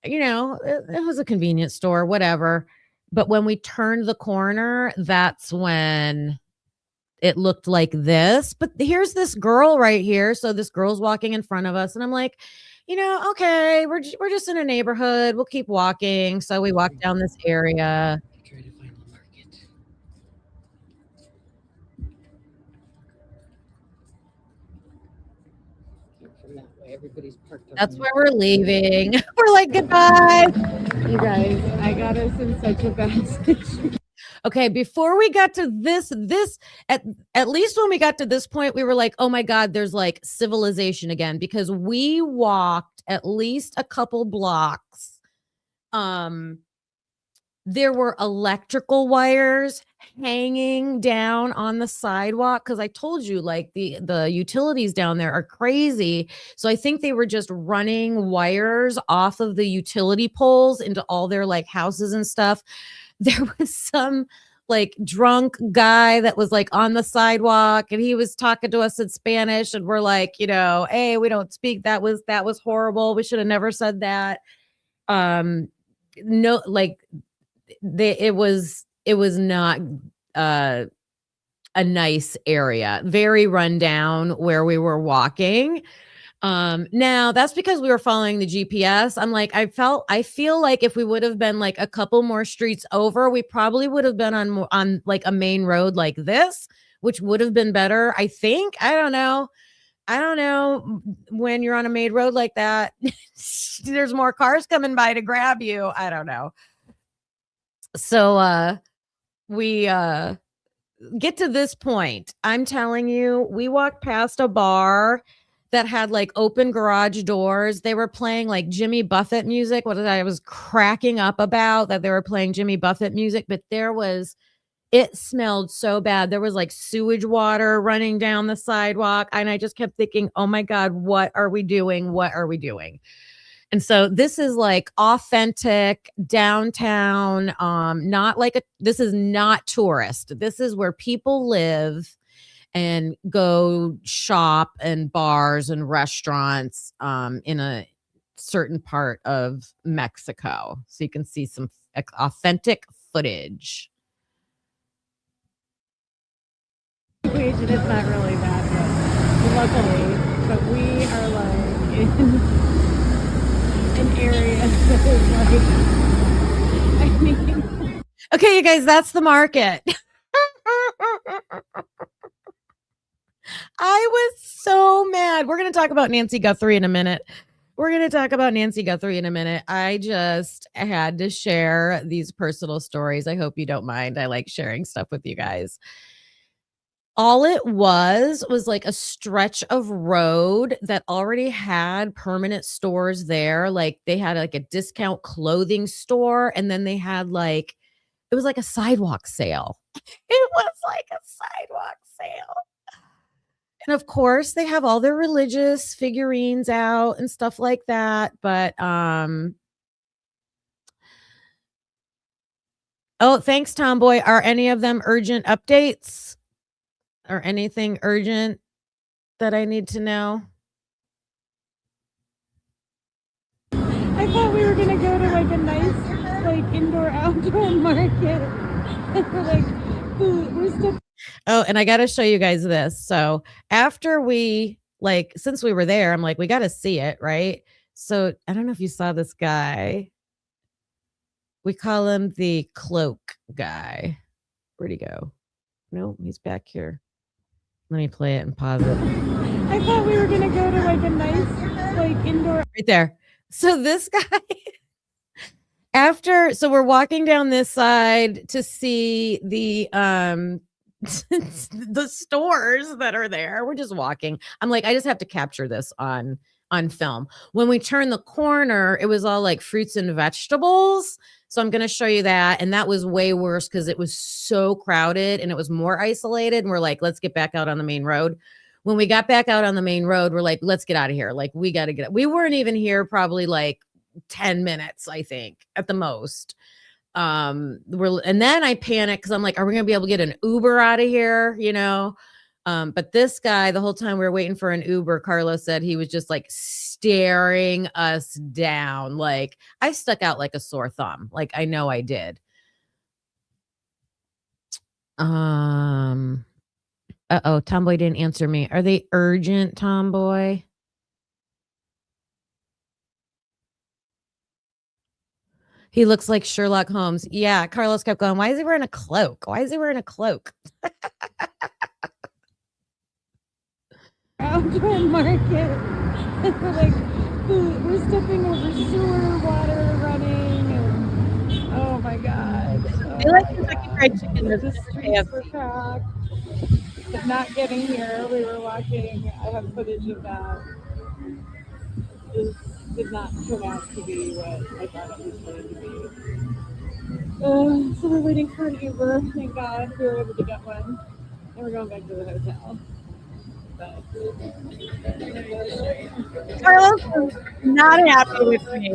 it was a convenience store, whatever. But when we turned the corner, that's when it looked like this. But here's this girl right here. So this girl's walking in front of us. And I'm like, okay, we're just in a neighborhood. We'll keep walking. So we walk down this area. Try to find the market. From that way, everybody's parked. That's where we're leaving. We're like, goodbye. You guys, I got us in such a bad situation. Okay, before we got to this at least when we got to this point, we were like, oh my God, there's like civilization again, because we walked at least a couple blocks. There were electrical wires hanging down on the sidewalk, because I told you, like, the utilities down there are crazy. So I think they were just running wires off of the utility poles into all their like houses and stuff. There was some like drunk guy that was like on the sidewalk, and he was talking to us in Spanish, and we're like, hey, we don't speak. That was horrible. We should have never said that. No, like it was not a nice area, very run down where we were walking. Now that's because we were following the GPS. I'm like, I feel like if we would have been like a couple more streets over, we probably would have been on like a main road like this, which would have been better. I think. I don't know when you're on a main road like that. There's more cars coming by to grab you. I don't know. So, we get to this point. I'm telling you, we walked past a bar that had like open garage doors. They were playing like Jimmy Buffett music. What I was cracking up about, that they were playing Jimmy Buffett music, but it smelled so bad. There was like sewage water running down the sidewalk. And I just kept thinking, oh my God, what are we doing? What are we doing? And so this is like authentic downtown. This is not tourist. This is where people live and go shop and bars and restaurants in a certain part of Mexico. So you can see some authentic footage. Situation is not really bad, luckily, but we are like in an area that is like, I mean. Okay, you guys, that's the market. I was so mad. We're going to talk about Nancy Guthrie in a minute. I just had to share these personal stories. I hope you don't mind. I like sharing stuff with you guys. All it was like a stretch of road that already had permanent stores there. Like they had like a discount clothing store, and then they had like, it was like a sidewalk sale. It was like a sidewalk sale. And of course, they have all their religious figurines out and stuff like that. But oh, thanks, Tomboy. Are any of them urgent updates or anything urgent that I need to know? I thought we were gonna go to like a nice like indoor outdoor market. We're like, we're still. Oh, and I got to show you guys this. So after since we were there, I'm like, we got to see it, right? So I don't know if you saw this guy. We call him the cloak guy. Where'd he go? No, he's back here. Let me play it and pause it. I thought we were gonna go to like a nice like indoor. Right there. So this guy, so we're walking down this side to see the the stores that are there. We're just walking. I'm like, I just have to capture this on film. When we turned the corner, it was all like fruits and vegetables. So I'm going to show you that. And that was way worse because it was so crowded and it was more isolated. And we're like, let's get back out on the main road. When we got back out on the main road, we're like, let's get out of here. Like, we got to get out. We weren't even here probably like 10 minutes, I think, at the most. And then I panicked because I'm like, are we going to be able to get an Uber out of here? But this guy, the whole time we were waiting for an Uber, Carlos said he was just like staring us down. Like I stuck out like a sore thumb. Like I know I did. Tomboy didn't answer me. Are they urgent, Tomboy? He looks like Sherlock Holmes. Yeah, Carlos kept going, why is he wearing a cloak? Why is he wearing a cloak? Outdoor market. Like we're stepping over sewer water running and oh my god. They like Kentucky Fried Chicken. The streets were packed. But not getting here, we were walking. I have footage of that. This did not turn out to be what I thought it was going to be. So we're waiting for an Uber. Thank God we were able to get one. And we're going back to the hotel. But Carlos is not happy with me.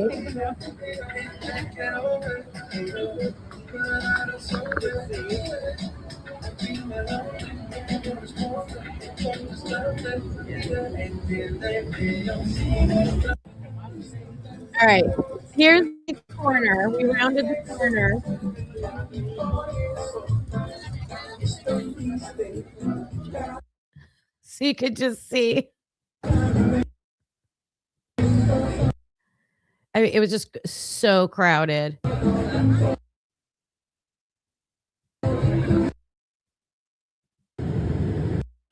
All right, here's the corner. We rounded the corner. So you could just see. I mean, it was just so crowded.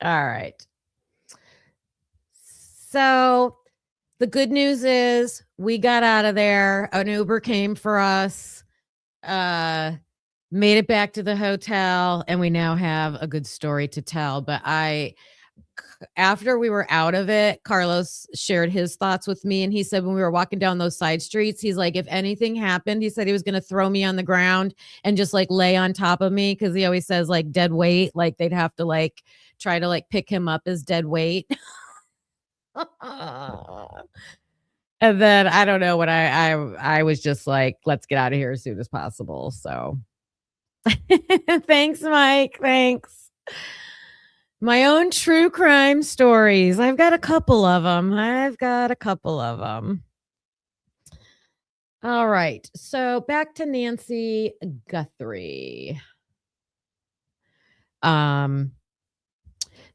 All right. So the good news is we got out of there. An Uber came for us, made it back to the hotel, and we now have a good story to tell. But after we were out of it, Carlos shared his thoughts with me. And he said, when we were walking down those side streets, he's like, if anything happened, he said he was going to throw me on the ground and just like lay on top of me. Cause he always says like dead weight, like they'd have to like try to like pick him up as dead weight. And then I don't know what I was just like, let's get out of here as soon as possible. So thanks, Mike. Thanks. My own true crime stories. I've got a couple of them. All right. So back to Nancy Guthrie.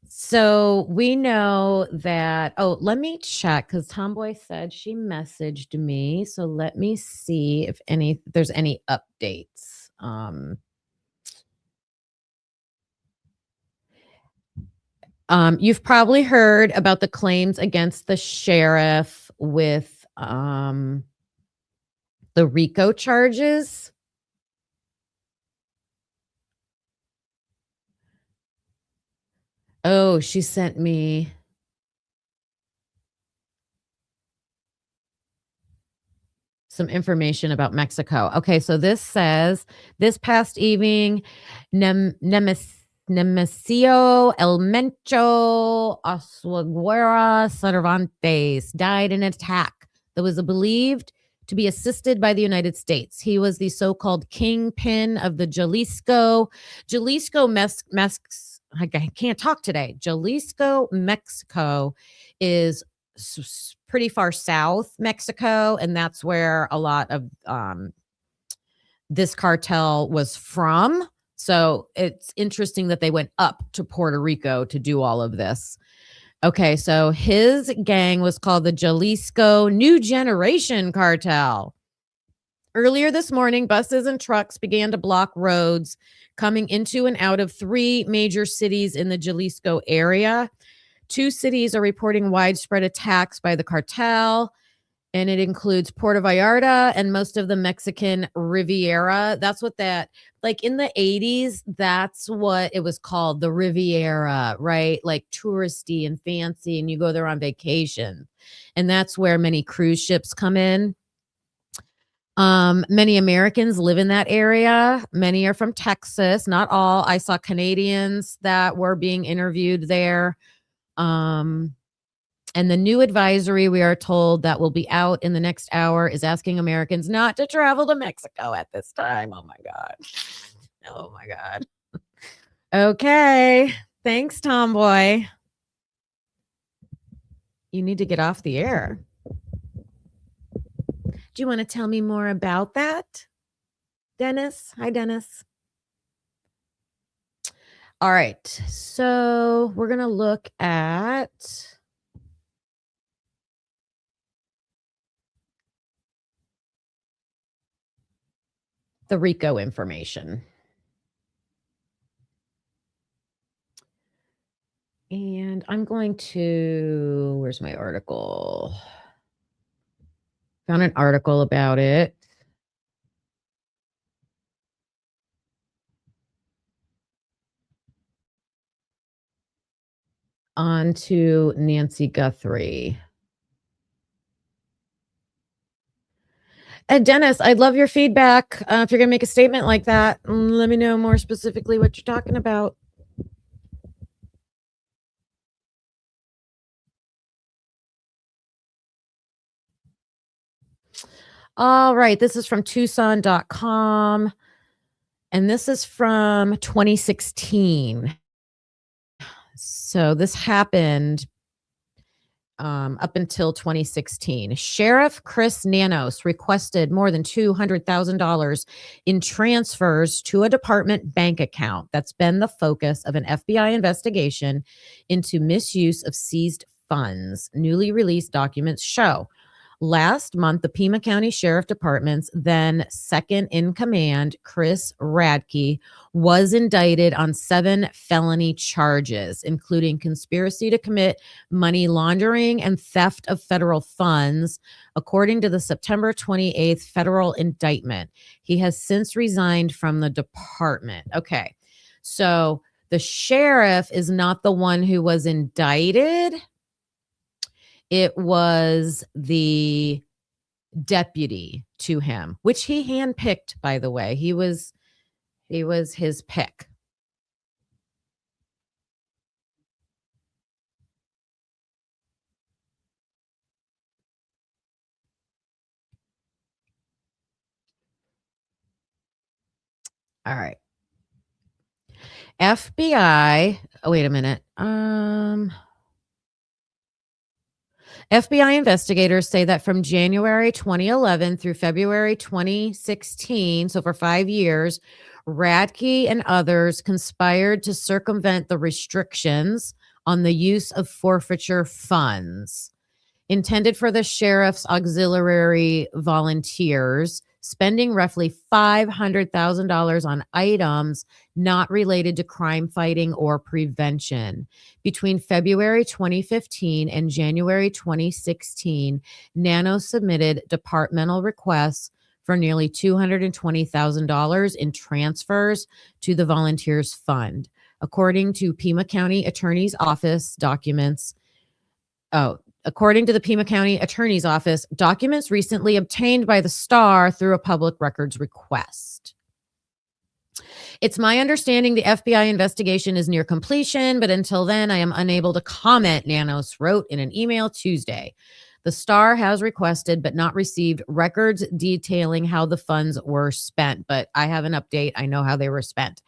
So we know that, let me check because Tomboy said she messaged me. So let me see if there's any updates. You've probably heard about the claims against the sheriff with the RICO charges. Oh, she sent me some information about Mexico. Okay, so this says this past evening, Nemesio El Mencho Oswaguera Cervantes died in an attack that was believed to be assisted by the United States. He was the so-called kingpin of the Jalisco, I can't talk today. Jalisco, Mexico is pretty far south Mexico, and that's where a lot of this cartel was from. So it's interesting that they went up to Puerto Rico to do all of this. Okay, so his gang was called the Jalisco New Generation Cartel. Earlier this morning, buses and trucks began to block roads coming into and out of 3 major cities in the Jalisco area. 2 cities are reporting widespread attacks by the cartel, and it includes Puerto Vallarta and most of the Mexican Riviera. That's what like in the 80s, that's what it was called, the Riviera, right? Like touristy and fancy, and you go there on vacation. And that's where many cruise ships come in. Many Americans live in that area. Many are from Texas, not all. I saw Canadians that were being interviewed there. And the new advisory, we are told, that will be out in the next hour is asking Americans not to travel to Mexico at this time. Oh my God. Okay. Thanks, Tomboy. You need to get off the air. Do you want to tell me more about that, Dennis? Hi, Dennis. All right. So we're going to look at the RICO information. And I'm going to, where's my article? Found an article about it. On to Nancy Guthrie. And Dennis, I'd love your feedback. If you're going to make a statement like that, let me know more specifically what you're talking about. All right. This is from Tucson.com. And this is from 2016. So this happened up until 2016. Sheriff Chris Nanos requested more than $200,000 in transfers to a department bank account. That's been the focus of an FBI investigation into misuse of seized funds. Newly released documents show. Last month, the Pima County Sheriff Department's then second in command, Chris Radke, was indicted on 7 felony charges, including conspiracy to commit money laundering and theft of federal funds, according to the September 28th federal indictment. He has since resigned from the department. Okay, so the sheriff is not the one who was indicted. It was the deputy to him, which he handpicked, by the way. He was his pick. All right. FBI. Oh, wait a minute. FBI investigators say that from January 2011 through February 2016, so for 5 years, Radke and others conspired to circumvent the restrictions on the use of forfeiture funds intended for the sheriff's auxiliary volunteers, spending roughly $500,000 on items not related to crime fighting or prevention. Between February 2015 and January 2016, Nano submitted departmental requests for nearly $220,000 in transfers to the Volunteers Fund. According to Pima County Attorney's Office documents, according to the Pima County Attorney's Office, documents recently obtained by the Star through a public records request. It's my understanding the FBI investigation is near completion, but until then, I am unable to comment, Nanos wrote in an email Tuesday. The Star has requested but not received records detailing how the funds were spent, but I have an update. I know how they were spent.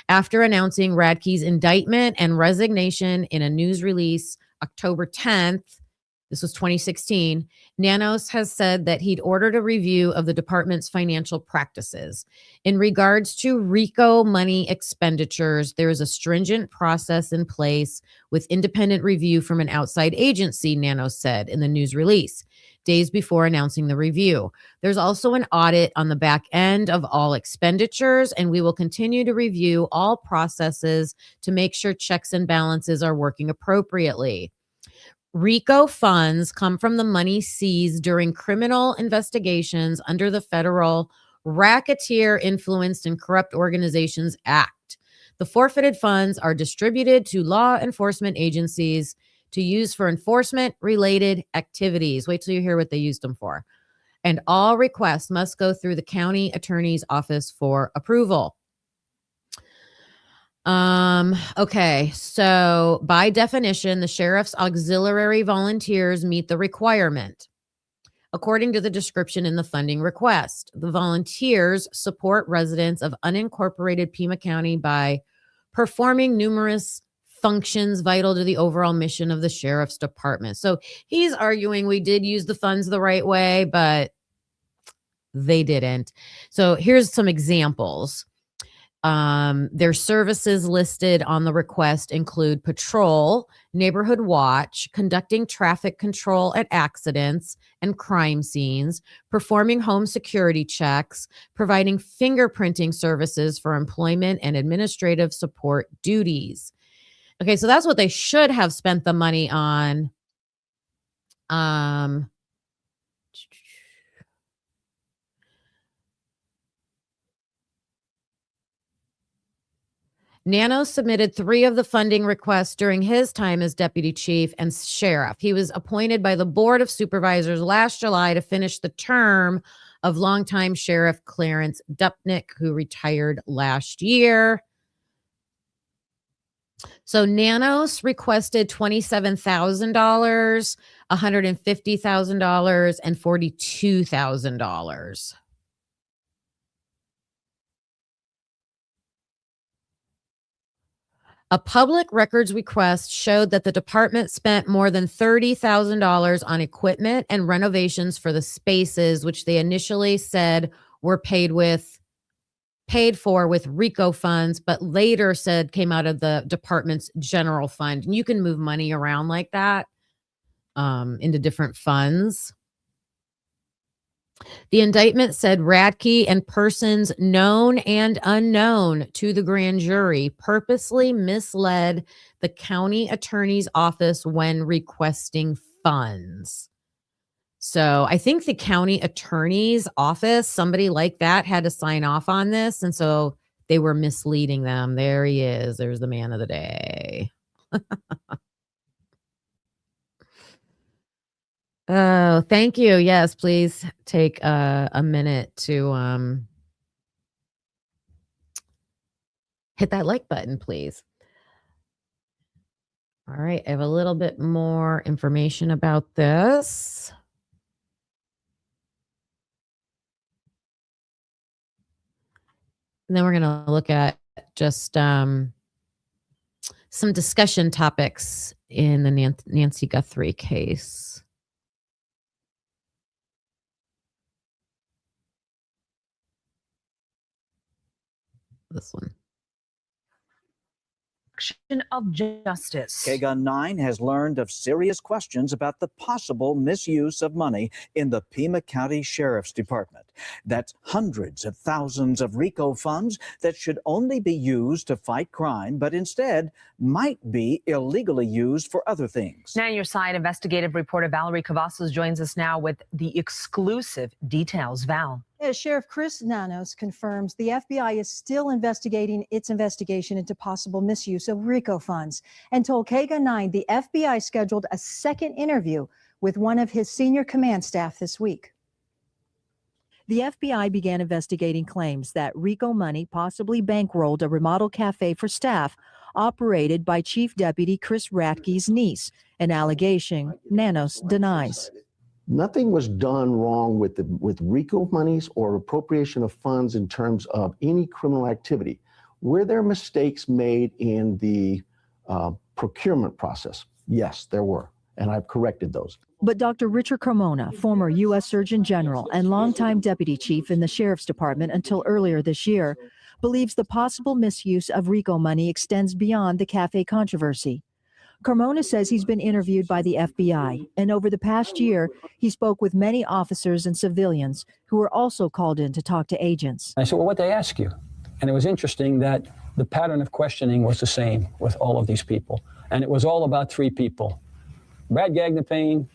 After announcing Radke's indictment and resignation in a news release October 10th, this was 2016, Nanos has said that he'd ordered a review of the department's financial practices. In regards to RICO money expenditures, there is a stringent process in place with independent review from an outside agency, Nanos said in the news release, days before announcing the review. There's also an audit on the back end of all expenditures, and we will continue to review all processes to make sure checks and balances are working appropriately. RICO funds come from the money seized during criminal investigations under the Federal Racketeer Influenced and Corrupt Organizations Act. The forfeited funds are distributed to law enforcement agencies to use for enforcement-related activities. Wait till you hear what they used them for. And all requests must go through the county attorney's office for approval. Okay, so by definition, the sheriff's auxiliary volunteers meet the requirement. According to the description in the funding request, the volunteers support residents of unincorporated Pima County by performing numerous functions vital to the overall mission of the sheriff's department. So he's arguing we did use the funds the right way, but they didn't. So here's some examples. Their services listed on the request include patrol, neighborhood watch, conducting traffic control at accidents and crime scenes, performing home security checks, providing fingerprinting services for employment and administrative support duties. Okay, so that's what they should have spent the money on. Nano submitted 3 of the funding requests during his time as deputy chief and sheriff. He was appointed by the Board of Supervisors last July to finish the term of longtime Sheriff Clarence Dupnick, who retired last year. So Nanos requested $27,000, $150,000, and $42,000. A public records request showed that the department spent more than $30,000 on equipment and renovations for the spaces, which they initially said were paid for with RICO funds, but later said came out of the department's general fund. And you can move money around like that into different funds. The indictment said Radke and persons known and unknown to the grand jury purposely misled the county attorney's office when requesting funds. So I think the county attorney's office, somebody like that, had to sign off on this. And so they were misleading them. There he is. There's the man of the day. Oh, thank you. Yes, please take a minute to hit that like button, please. All right, I have a little bit more information about this. And then we're going to look at just some discussion topics in the Nancy Guthrie case. This one. Of justice. KGUN 9 has learned of serious questions about the possible misuse of money in the Pima County Sheriff's Department. That's hundreds of thousands of RICO funds that should only be used to fight crime, but instead might be illegally used for other things. Now, your side investigative reporter Valerie Cavazos joins us now with the exclusive details. Val. As Sheriff Chris Nanos confirms, the FBI is still investigating its investigation into possible misuse of RICO funds and told KGUN 9 the FBI scheduled a second interview with one of his senior command staff this week. The FBI began investigating claims that RICO money possibly bankrolled a remodel cafe for staff operated by Chief Deputy Chris Radke's niece, an allegation Nanos denies. Nothing was done wrong with RICO monies or appropriation of funds in terms of any criminal activity. Were there mistakes made in the procurement process? Yes, there were, and I've corrected those. But Dr. Richard Carmona, former U.S. Surgeon General and longtime deputy chief in the Sheriff's Department until earlier this year, believes the possible misuse of RICO money extends beyond the cafe controversy. Carmona says he's been interviewed by the FBI, and over the past year, he spoke with many officers and civilians who were also called in to talk to agents. I said, well, what'd they ask you? And it was interesting that the pattern of questioning was the same with all of these people. And it was all about 3 people: Brad Gagnapane,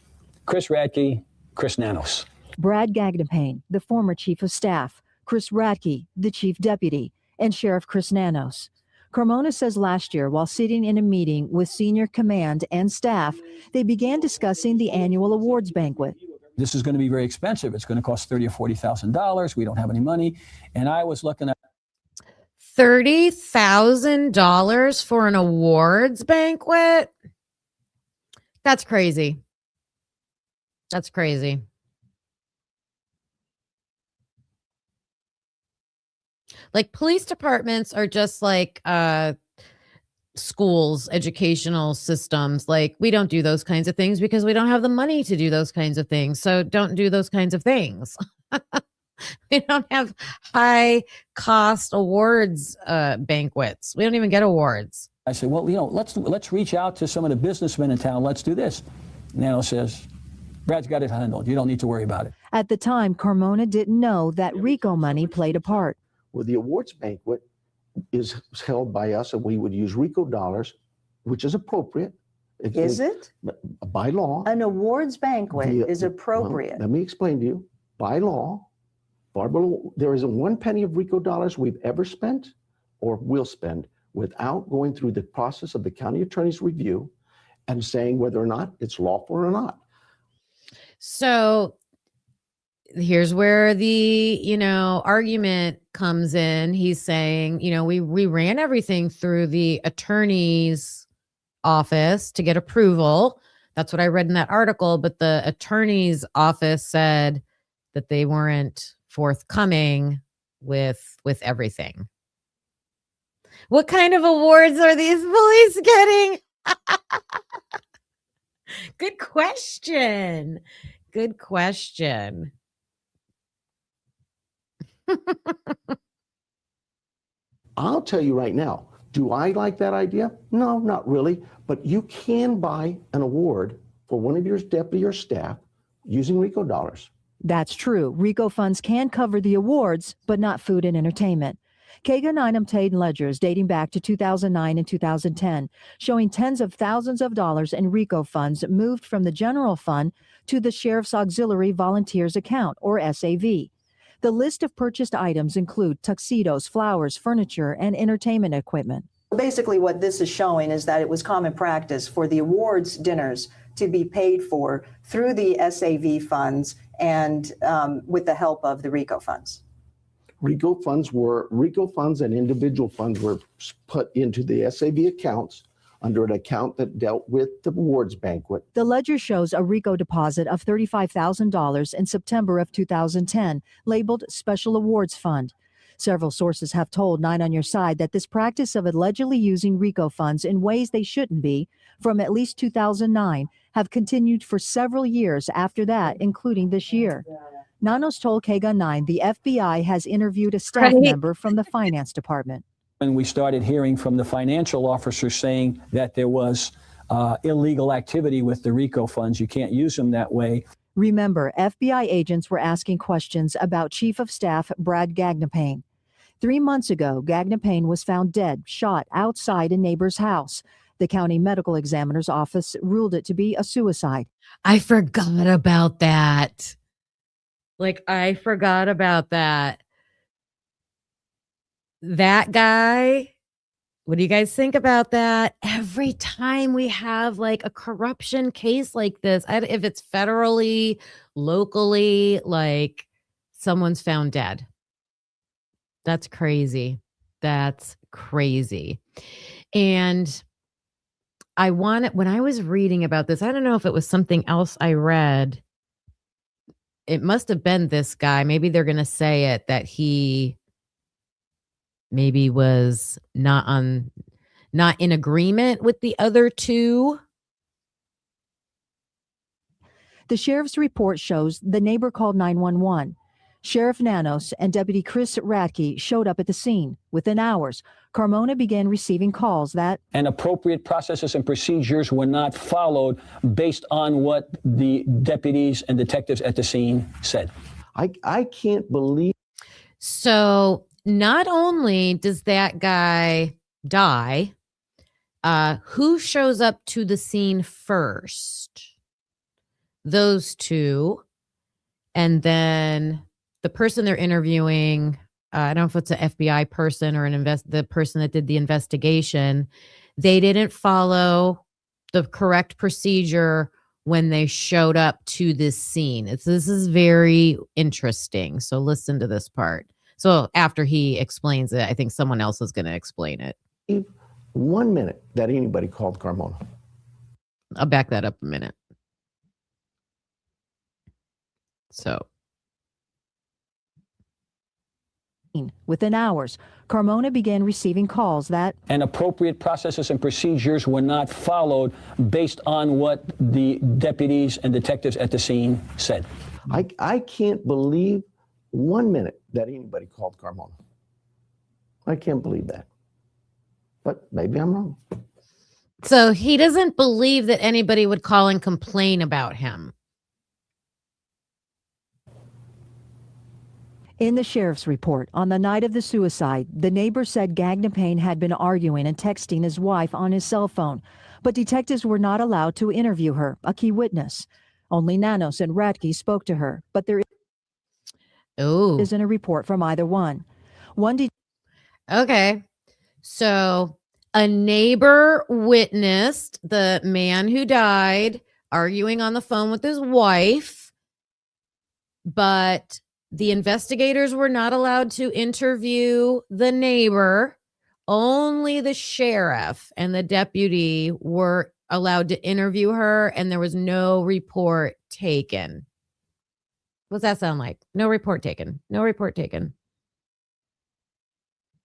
Chris Radke, Chris Nanos. Brad Gagnapane, the former chief of staff, Chris Radke, the chief deputy, and Sheriff Chris Nanos. Carmona says last year, while sitting in a meeting with senior command and staff, they began discussing the annual awards banquet. This is going to be very expensive. It's going to cost $30,000 or $40,000. We don't have any money. And I was looking at $30,000 for an awards banquet? That's crazy. That's crazy. Like, police departments are just like schools, educational systems. Like, we don't do those kinds of things because we don't have the money to do those kinds of things. So don't do those kinds of things. We don't have high cost awards banquets. We don't even get awards. I said, well, let's reach out to some of the businessmen in town. Let's do this. Nano says, Brad's got it handled. You don't need to worry about it. At the time, Carmona didn't know that RICO money played a part. Well, the awards banquet is held by us, and we would use RICO dollars, which is appropriate. Is it? By law. An awards banquet is appropriate. Well, let me explain to you. By law, Barbara, there isn't one penny of RICO dollars we've ever spent or will spend without going through the process of the county attorney's review and saying whether or not it's lawful or not. So here's where the, argument comes in. He's saying, we ran everything through the attorney's office to get approval. That's what I read in that article. But the attorney's office said that they weren't forthcoming with everything. What kind of awards are these police getting? Good question. Good question. I'll tell you right now, do I like that idea? No, not really. But you can buy an award for one of your deputy or staff using RICO dollars. That's true. RICO funds can cover the awards, but not food and entertainment. Kagan 9 obtained ledgers dating back to 2009 and 2010, showing tens of thousands of dollars in RICO funds moved from the general fund to the Sheriff's Auxiliary Volunteers Account, or SAV. The list of purchased items include tuxedos, flowers, furniture, and entertainment equipment. Basically, what this is showing is that it was common practice for the awards dinners to be paid for through the SAV funds and with the help of the RICO funds. RICO funds and individual funds were put into the SAV accounts under an account that dealt with the awards banquet. The ledger shows a RICO deposit of $35,000 in September of 2010, labeled Special Awards Fund. Several sources have told 9 on Your Side that this practice of allegedly using RICO funds in ways they shouldn't be, from at least 2009, have continued for several years after that, including this year. Nanos told KGUN 9 the FBI has interviewed a staff member from the finance department. When we started hearing from the financial officers saying that there was illegal activity with the RICO funds, you can't use them that way. Remember, FBI agents were asking questions about Chief of Staff Brad Gagnapane. 3 months ago, Gagnapane was found dead, shot outside a neighbor's house. The county medical examiner's office ruled it to be a suicide. I forgot about that. I forgot about that. That guy, what do you guys think about that? Every time we have a corruption case like this, if it's federally, locally, someone's found dead. That's crazy. That's crazy. And when I was reading about this, I don't know if it was something else I read. It must have been this guy. Maybe they're going to say it, that he maybe was not in agreement with the other two. The sheriff's report shows the neighbor called 911. Sheriff Nanos and Deputy Chris Radke showed up at the scene. Within hours, Carmona began receiving calls that and appropriate processes and procedures were not followed based on what the deputies and detectives at the scene said. I can't believe. So not only does that guy die, who shows up to the scene first? Those two. And then the person they're interviewing, I don't know if it's an FBI person or the person that did the investigation, they didn't follow the correct procedure when they showed up to this scene. This is very interesting. So listen to this part. So after he explains it, I think someone else is going to explain it. 1 minute that anybody called Carmona. I'll back that up a minute. So Within hours, Carmona began receiving calls that and appropriate processes and procedures were not followed based on what the deputies and detectives at the scene said. I can't believe 1 minute that anybody called Carmona. I can't believe that. But maybe I'm wrong. So he doesn't believe that anybody would call and complain about him. In the sheriff's report, on the night of the suicide, the neighbor said Gagnon Payne had been arguing and texting his wife on his cell phone, but detectives were not allowed to interview her, a key witness. Only Nanos and Radke spoke to her, but there isn't a report from either one. Okay. So a neighbor witnessed the man who died arguing on the phone with his wife, but the investigators were not allowed to interview the neighbor. Only the sheriff and the deputy were allowed to interview her, and there was no report taken. What's that sound like? No report taken. No report taken.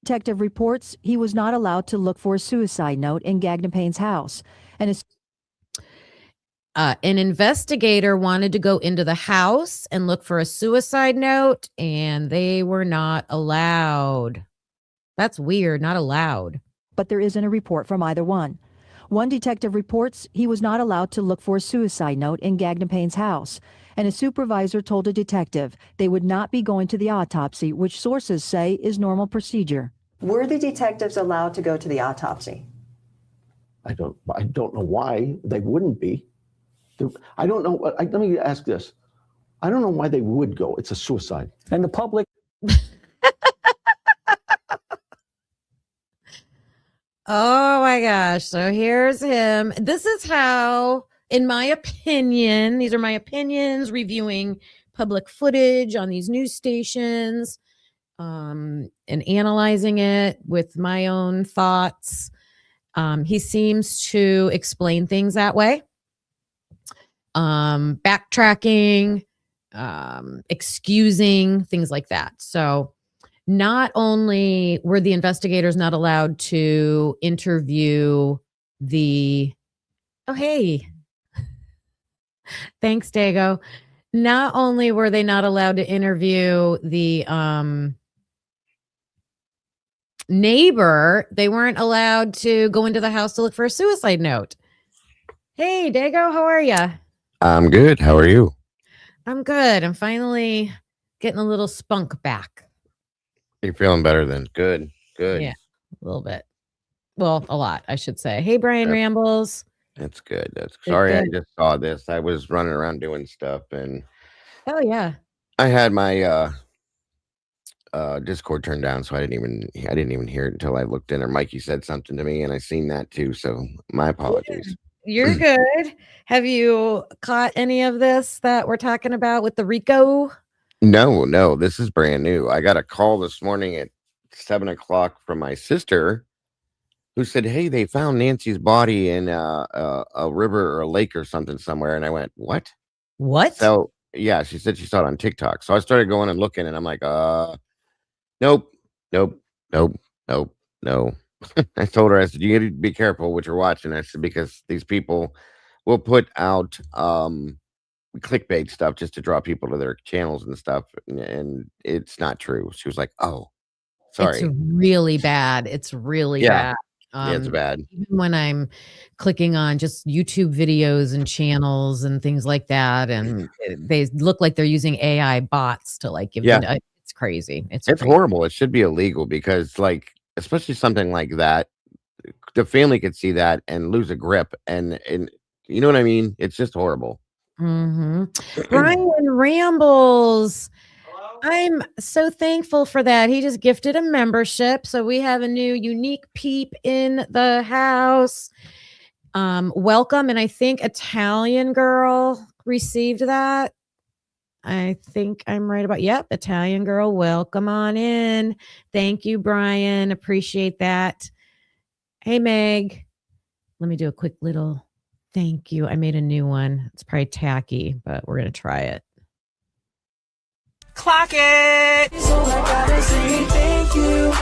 Detective reports he was not allowed to look for a suicide note in Gagnon Payne's house. And an investigator wanted to go into the house and look for a suicide note, and they were not allowed. That's weird, not allowed. But there isn't a report from either one. One detective reports he was not allowed to look for a suicide note in Gagnon Payne's house, and a supervisor told a detective they would not be going to the autopsy, which sources say is normal procedure. Were the detectives allowed to go to the autopsy? I don't know why they wouldn't be. I don't know. Let me ask this. I don't know why they would go. It's a suicide. And the public. Oh my gosh. So here's him. This is how, in my opinion, these are my opinions, reviewing public footage on these news stations, and analyzing it with my own thoughts. He seems to explain things that way. Backtracking, excusing, things like that. So not only were the investigators not allowed to interview the, oh, hey, thanks, Dago. Not only were they not allowed to interview the neighbor, they weren't allowed to go into the house to look for a suicide note. Hey, Dago, how are you? I'm good. How are you? I'm good. I'm finally getting a little spunk back. You're feeling better then. Good. Good. Yeah, a little bit. Well, a lot, I should say. Hey, Brian Rambles. That's good. That's Good, sorry. good. I just saw this. I was running around doing stuff, and Oh yeah. I had my Discord turned down, so I didn't even hear it until I looked in. Or Mikey said something to me, and I seen that too. So my apologies. You're good. Have you caught any of this that we're talking about with the Rico? No, this is brand new. I got a call this morning at 7:00 from my sister, who said, "Hey, they found Nancy's body in a river or a lake or something somewhere." And I went, "What? What?" So yeah, she said she saw it on TikTok. So I started going and looking, and I'm like, nope. No. I told her, I said, you need to be careful what you're watching. I said, because these people will put out clickbait stuff just to draw people to their channels and stuff, and it's not true. She was like, oh, sorry. It's really bad. It's really bad. Yeah, it's bad. Even when I'm clicking on just YouTube videos and channels and things like that, and they look like they're using AI bots to like give them. It's crazy. It's crazy. Horrible. It should be illegal because, like, especially something like that, the family could see that and lose a grip, and you know what I mean? It's just horrible. Brian Rambles. I'm so thankful for that. He just gifted a membership. So we have a new unique peep in the house. Welcome. And I think Italian Girl received that. I think I'm right about, Italian Girl. Welcome on in. Thank you, Brian. Appreciate that. Hey, Meg. Let me do a quick little thank you. I made a new one. It's probably tacky, but we're going to try it. Clock it. So I gotta say thank you.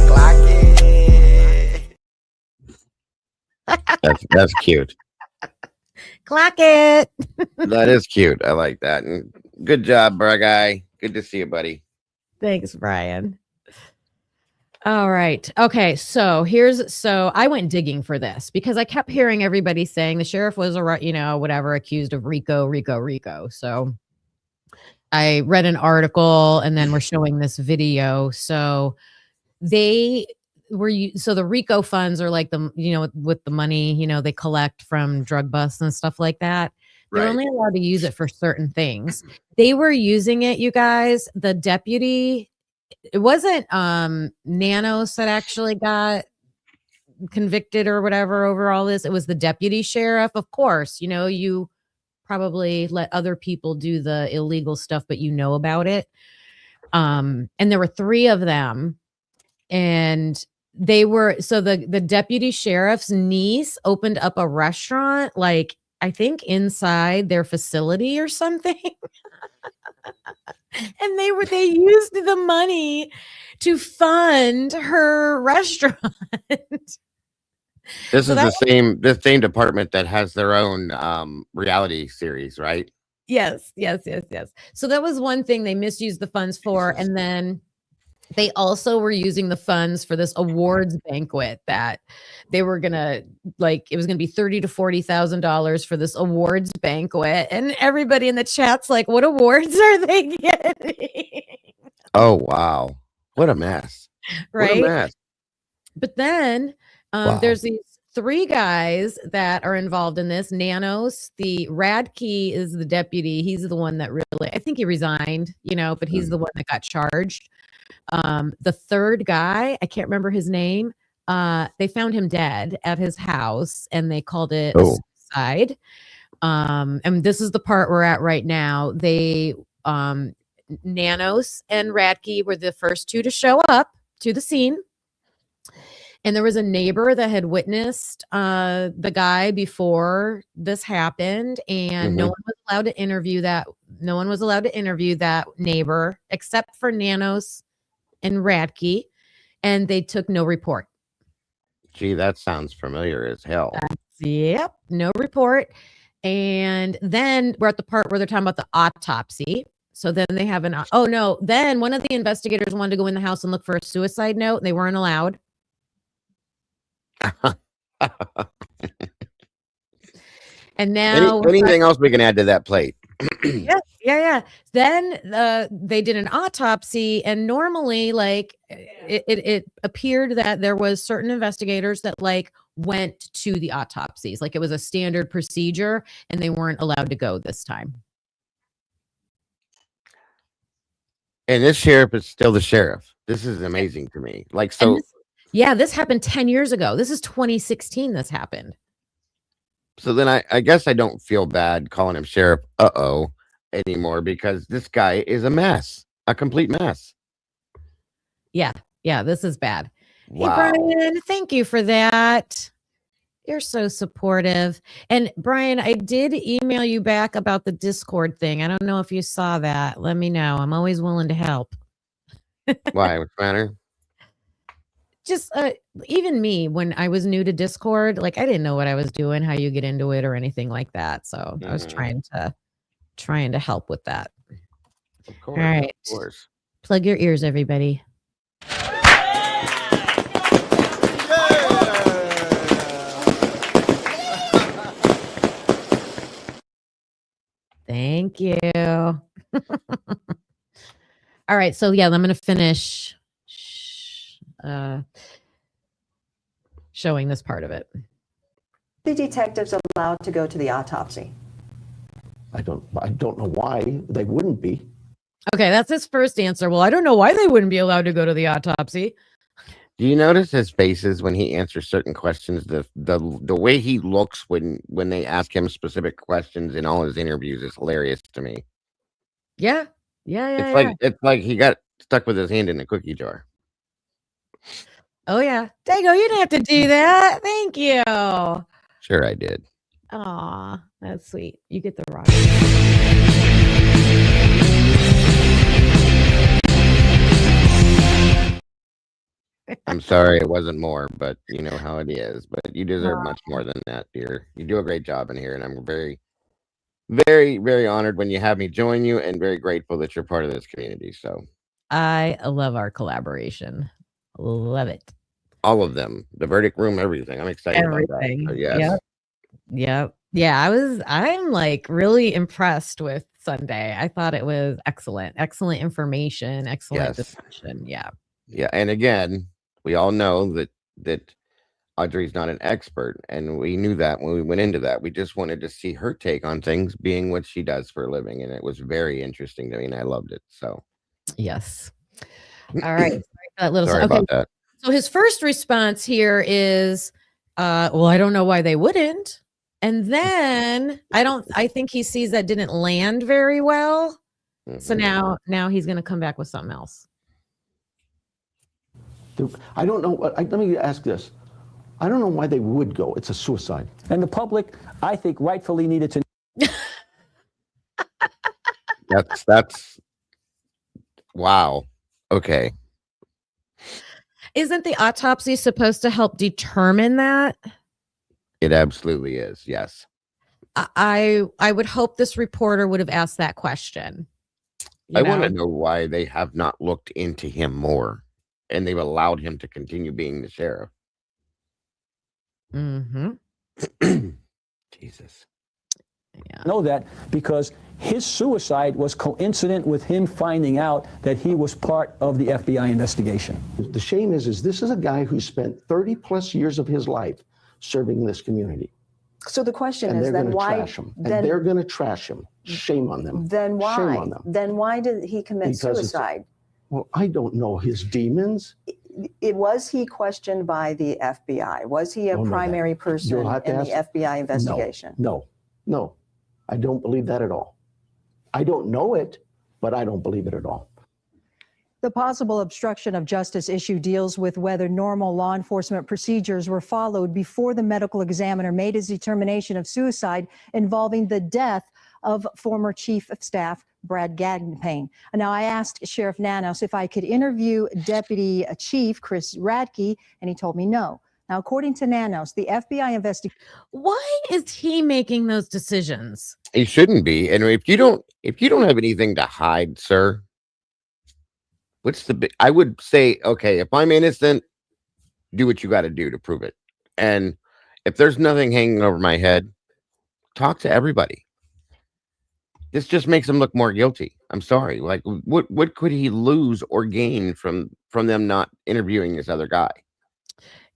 Clock it. That's cute. Clock it. That is cute. I like that. And good job, bro guy. Good to see you, buddy. Thanks, Brian. All right. Okay. So I went digging for this because I kept hearing everybody saying the sheriff was accused of Rico. So I read an article and then we're showing this video. So the Rico funds are like with the money, they collect from drug busts and stuff like that. They're only allowed to use it for certain things. They were using it, you guys. The deputy, it wasn't Nanos that actually got convicted or whatever over all this. It was the deputy sheriff. Of course, you probably let other people do the illegal stuff, but you know about it. And there were 3 of them. And the deputy sheriff's niece opened up a restaurant, like I think inside their facility or something. And they used the money to fund her restaurant. This is the same department that has their own reality series, right? Yes. So that was one thing they misused the funds for. And then they also were using the funds for this awards banquet that they were gonna it was gonna be $30,000 to $40,000 for this awards banquet, and everybody in the chat's like, "What awards are they getting?" Oh wow, what a mess! Right? What a mess. But then there's these 3 guys that are involved in this. Nanos, the Radke is the deputy. He's the one that really, I think he resigned, but he's the one that got charged. The 3rd guy, I can't remember his name. They found him dead at his house and they called it a suicide. And this is the part we're at right now. They, Nanos and Radke were the first 2 to show up to the scene. And there was a neighbor that had witnessed the guy before this happened, and no one was allowed to interview that. No one was allowed to interview that neighbor except for Nanos and Radke, and they took no report. Gee, that sounds familiar as hell. Yep, no report. And then we're at the part where they're talking about the autopsy. So then they have then one of the investigators wanted to go in the house and look for a suicide note, and they weren't allowed. And now anything else we can add to that plate? Yeah. Then they did an autopsy, and normally it appeared that there was certain investigators that went to the autopsies, like it was a standard procedure, and they weren't allowed to go this time. And this sheriff is still the sheriff. This is amazing to me. This happened 10 years ago. This is 2016. This happened. So then I guess I don't feel bad calling him sheriff anymore, because this guy is a mess, a complete mess. Yeah, this is bad. Wow. Hey, Brian, thank you for that. You're so supportive. And Brian, I did email you back about the Discord thing. I don't know if you saw that. Let me know. I'm always willing to help. Why? What's the matter? Just even me, when I was new to Discord, I didn't know what I was doing, how you get into it or anything like that. So I was trying to help with that. Of course, all right. Of course. Plug your ears, everybody. Thank you. All right. So I'm going to finish showing this part of it. The detectives allowed to go to the autopsy? I don't know why they wouldn't be. Okay, that's his first answer. Well, I don't know why they wouldn't be allowed to go to the autopsy. Do you notice his faces when he answers certain questions? The way he looks when they ask him specific questions in all his interviews is hilarious to me. Yeah. It's like he got stuck with his hand in a cookie jar. Oh yeah, Dago, you didn't have to do that. Thank you. Sure, I did. Aw, that's sweet. You get the rock. I'm sorry it wasn't more, but you know how it is. But you deserve much more than that, dear. You do a great job in here, and I'm very, very, very honored when you have me join you, and very grateful that you're part of this community. So I love our collaboration. Love it. all of them, the verdict room, everything. I'm excited about that. Everything. So yes. Yep. Yeah, I'm like really impressed with Sunday. I thought it was excellent. Excellent information, excellent Yes. discussion. Yeah. Yeah. And again, we all know that Audrey's not an expert, and we knew that when we went into that. We just wanted to see her take on things, being what she does for a living, and it was very interesting to me, and I loved it. So Yes. All right. Sorry for that little sorry okay. about that. So his first response here is, well, I don't know why they wouldn't. And then I think he sees that didn't land very well. So now he's going to come back with something else. I don't know. Let me ask this. I don't know why they would go. It's a suicide. And the public, I think, rightfully needed to. That's wow. Okay. Isn't the autopsy supposed to help determine that? It absolutely is. Yes. I would hope this reporter would have asked that question. I want to know why they have not looked into him more, and they've allowed him to continue being the sheriff. Jesus. Yeah. Know that because his suicide was coincident with him finding out that he was part of the FBI investigation. The shame is this is a guy who spent 30 plus years of his life serving in this community. So the question And is they're then gonna why? trash him. And they're going to trash him. Shame on them. Then why? Shame on them. Then why did he commit Because suicide? Well, I don't know his demons. Was he questioned by the FBI? Was he a Don't know primary that. person You'll have to in the ask- FBI investigation? No. I don't believe that at all. I don't know it, but I don't believe it at all. The possible obstruction of justice issue deals with whether normal law enforcement procedures were followed before the medical examiner made his determination of suicide involving the death of former Chief of Staff Brad Gagnon. Now, I asked Sheriff Nanos if I could interview Deputy Chief Chris Radke, and he told me no. Now, according to Nanos, the FBI investigation. Why is he making those decisions? He shouldn't be. And if you don't have anything to hide, sir, what's the big? I would say, okay, if I'm innocent, do what you got to do to prove it. And if there's nothing hanging over my head, talk to everybody. This just makes him look more guilty. I'm sorry. Like, what could he lose or gain from them not interviewing this other guy?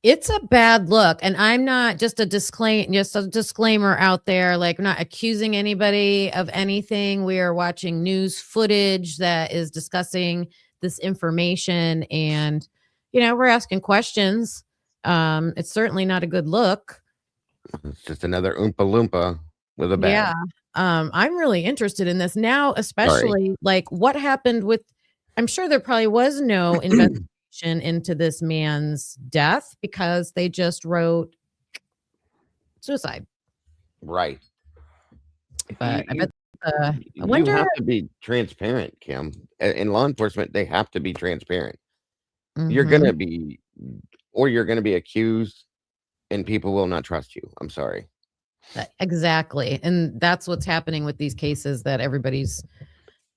It's a bad look, and I'm not just a disclaimer out there. Like, I'm not accusing anybody of anything. We are watching news footage that is discussing this information, and we're asking questions. It's certainly not a good look. It's just another Oompa Loompa with a bag. Yeah. I'm really interested in this now, especially like what happened with. I'm sure there probably was no investigation into this man's death because they just wrote suicide. Right. But I bet. I You wonder. have to be transparent, Kim. In law enforcement, they have to be transparent. You're gonna be, or you're gonna be accused, and people will not trust you. I'm sorry. Exactly. And that's what's happening with these cases that everybody's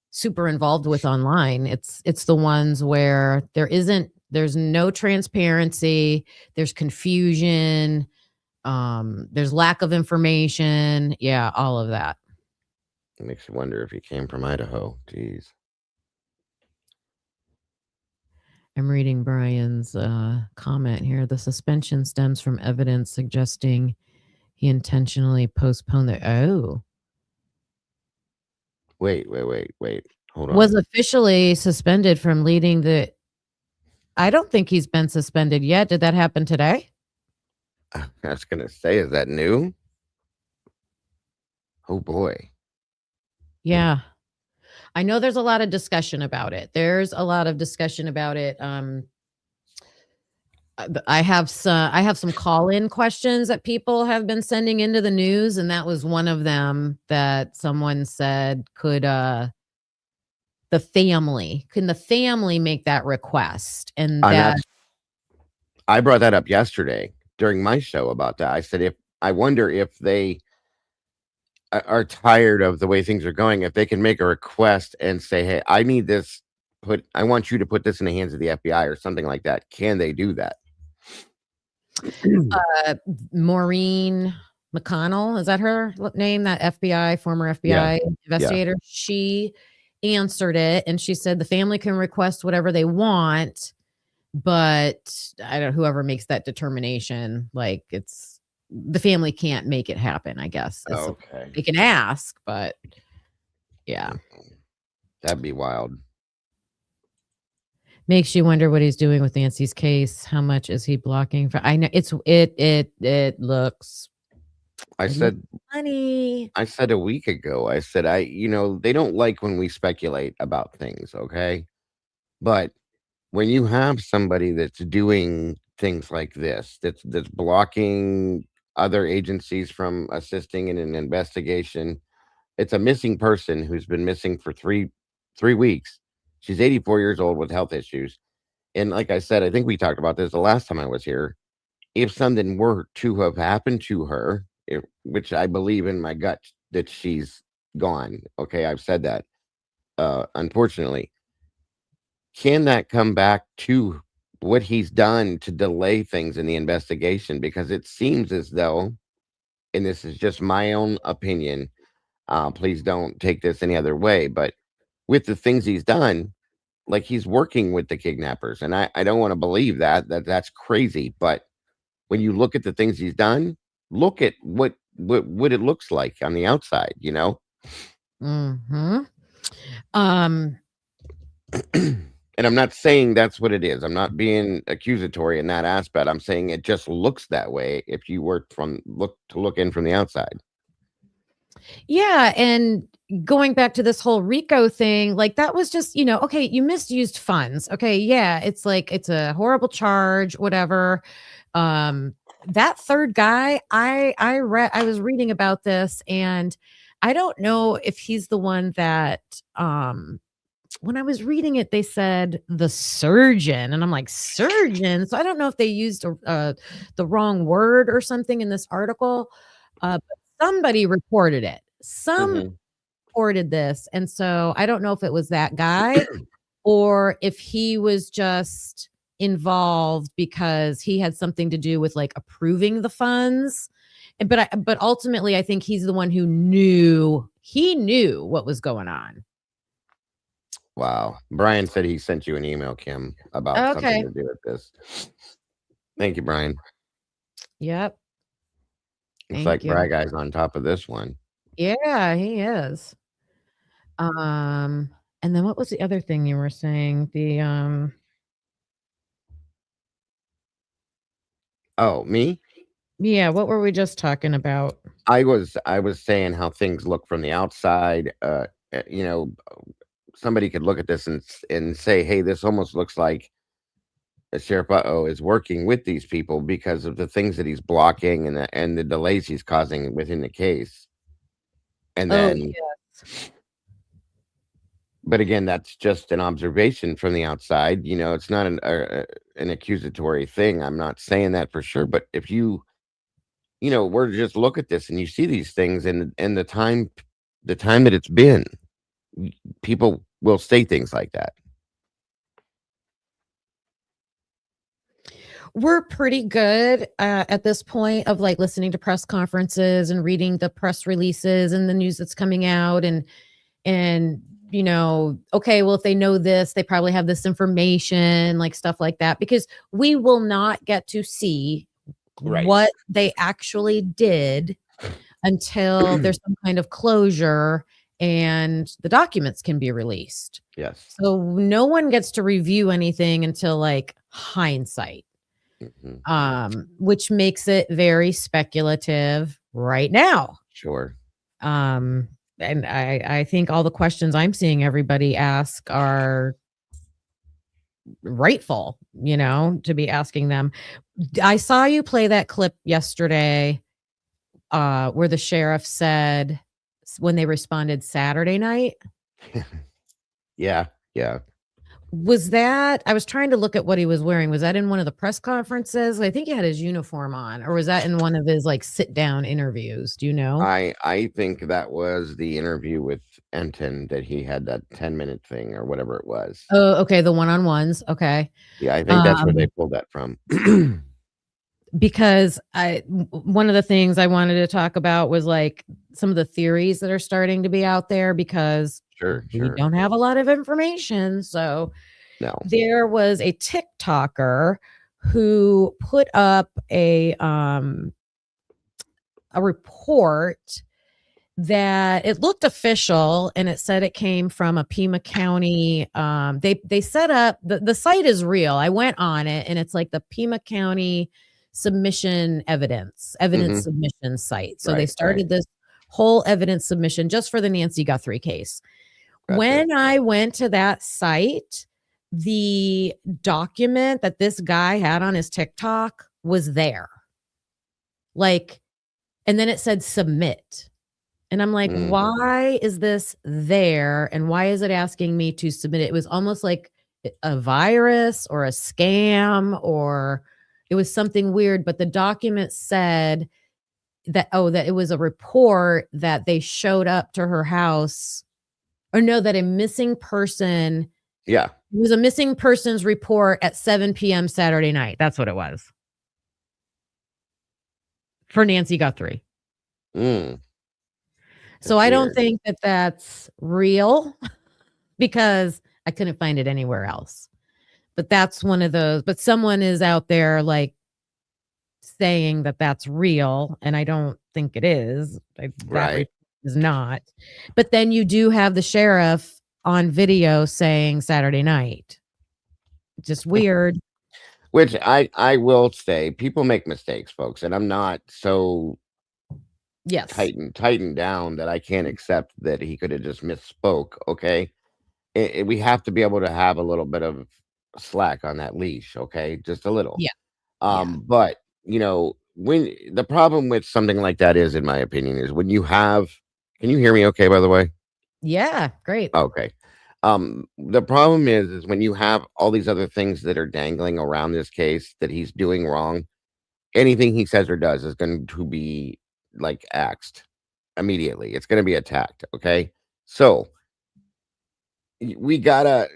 super involved with online. It's the ones where there's no transparency, there's confusion, there's lack of information. Yeah, all of that. It makes you wonder if he came from Idaho. Jeez. I'm reading Brian's comment here. The suspension stems from evidence suggesting he intentionally postponed the. Wait. Hold on. Was officially suspended from leading the. I don't think he's been suspended yet. Did that happen today? I was gonna say, is that new? Oh boy. Yeah. I know there's a lot of discussion about it. I have some call-in questions that people have been sending into the news, and that was one of them that someone said, can the family make that request? And I brought that up yesterday during my show about that. I said, I wonder if they are tired of the way things are going, if they can make a request and say, hey, I need this I want you to put this in the hands of the FBI or something like that. Can they do that? Maureen McConnell, is that her name? That former FBI investigator. Yeah. She answered it and she said the family can request whatever they want, but whoever makes that determination, like the family can't make it happen, I guess. Okay. They can ask, but yeah. That'd be wild. Makes you wonder what he's doing with Nancy's case. How much is he blocking for? I know it looks. I said funny. I said a week ago, I said, they don't like when we speculate about things. Okay. But when you have somebody that's doing things like this, that's blocking other agencies from assisting in an investigation, it's a missing person who's been missing for three weeks. She's 84 years old with health issues. And like I said, I think we talked about this the last time I was here. If something were to have happened to her, which I believe in my gut that she's gone. Okay, I've said that. Unfortunately, can that come back to what he's done to delay things in the investigation? Because it seems as though, and this is just my own opinion, please don't take this any other way, but with the things he's done, like he's working with the kidnappers, and I don't want to believe that's crazy, but when you look at the things he's done, look at what it looks like on the outside, Mm-hmm. And I'm not saying that's what it is. I'm not being accusatory in that aspect. I'm saying it just looks that way if you were look in from the outside. Yeah, and going back to this whole RICO thing, like that was just, okay, you misused funds. Okay, yeah, it's like it's a horrible charge, whatever. That third guy, I was reading about this, and I don't know if he's the one that when I was reading it, they said the surgeon, and I'm like, surgeon? So I don't know if they used the wrong word or something in this article, but somebody reported it. Reported this, and so I don't know if it was that guy or if he was just involved because he had something to do with like approving the funds. But ultimately, I think he's the one who knew what was going on. Wow. Brian said he sent you an email, Kim, about something to do with this. Thank you, Brian. Yep. Looks like Brad Guy's on top of this one. Yeah, he is. And then what was the other thing you were saying? The Oh, me? Yeah, what were we just talking about? I was saying how things look from the outside. Somebody could look at this and say, hey, this almost looks like Sheriff Butto is working with these people because of the things that he's blocking and the delays he's causing within the case. And then, but again, that's just an observation from the outside. It's not an accusatory thing. I'm not saying that for sure. But if you were to just look at this and you see these things and the time that it's been, people will say things like that. We're pretty good at this point of like listening to press conferences and reading the press releases and the news that's coming out and okay, well, if they know this, they probably have this information, like stuff like that, because we will not get to see what they actually did until there's some kind of closure and the documents can be released. Yes. So no one gets to review anything until like hindsight. Which makes it very speculative right now. Sure. And I think all the questions I'm seeing everybody ask are rightful, to be asking them. I saw you play that clip yesterday where the sheriff said when they responded Saturday night. Yeah. Was that, I was trying to look at what he was wearing. Was that in one of the press conferences? I think he had his uniform on, or was that in one of his like sit down interviews? Do you know? I think that was the interview with Enton that he had that 10-minute thing or whatever it was. Oh, okay. The one-on-ones. Okay. Yeah, I think that's where they pulled that from. Because one of the things I wanted to talk about was like some of the theories that are starting to be out there because we don't have a lot of information. So no, there was a TikToker who put up a report that it looked official and it said it came from a Pima County. They set up the site is real. I went on it and it's like the Pima County submission evidence submission site. So they started this whole evidence submission just for the Nancy Guthrie case. When I went to that site, the document that this guy had on his TikTok was there. Like, and then it said submit. And I'm like, why is this there? And why is it asking me to submit it? It was almost like a virus or a scam, or it was something weird. But the document said that, that it was a report that they showed up to her house, or no, that a missing person. Yeah. It was a missing persons report at 7 p.m. Saturday night. That's what it was. For Nancy Guthrie. So I don't think that that's real because I couldn't find it anywhere else. But that's one of those. But someone is out there like saying that that's real, and I don't think it is. That is not. But then you do have the sheriff on video saying Saturday night. Just weird. Which I will say, people make mistakes, folks, and I'm not so tightened down that I can't accept that he could have just misspoke. Okay, we have to be able to have a little bit of slack on that leash. Okay, just a little. But you know, when the problem with something like that is, in my opinion, is when you have. Can you hear me? Okay, by the way. Yeah, great. Okay. The problem is when you have all these other things that are dangling around this case that he's doing wrong. Anything he says or does is going to be like axed immediately. It's going to be attacked. Okay. So we gotta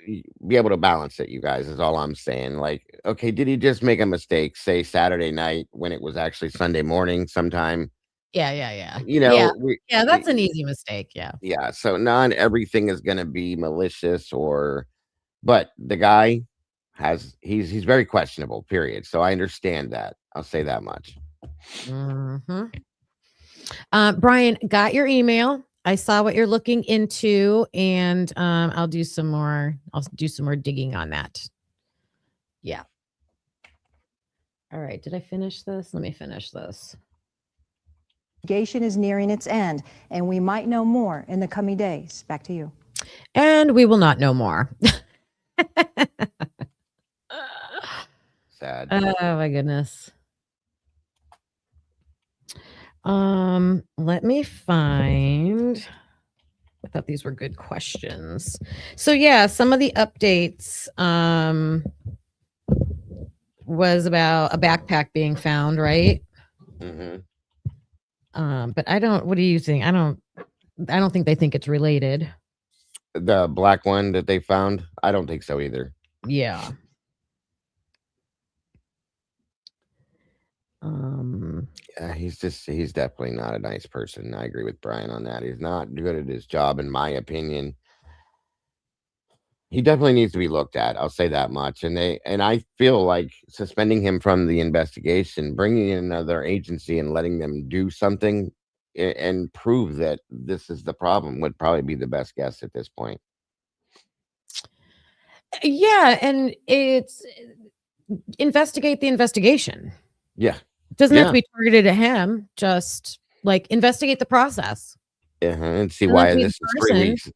be able to balance it, you guys, is all I'm saying. Like, okay, did he just make a mistake, say Saturday night when it was actually Sunday morning sometime? Yeah. You know, that's an easy mistake. Yeah. So not everything is going to be malicious but the guy he's very questionable, period. So I understand that. I'll say that much. Brian, got your email. I saw what you're looking into, and I'll do some more digging on that. Yeah. All right. Did I finish this? Let me finish this. Investigation is nearing its end, and we might know more in the coming days. Back to you. And we will not know more. Sad. Oh my goodness. Let me find. I thought these were good questions. So yeah, some of the updates was about a backpack being found, right? But what do you think? I don't think they think it's related. The black one that they found? I don't think so either. Yeah. Yeah, he's definitely not a nice person. I agree with Brian on that. He's not good at his job, in my opinion. He definitely needs to be looked at. I'll say that much. And I feel like suspending him from the investigation, bringing in another agency and letting them do something and prove that this is the problem would probably be the best guess at this point. Yeah, and it's investigate the investigation. Yeah. It doesn't have to be targeted at him. Just like investigate the process. And see why this is 3 weeks.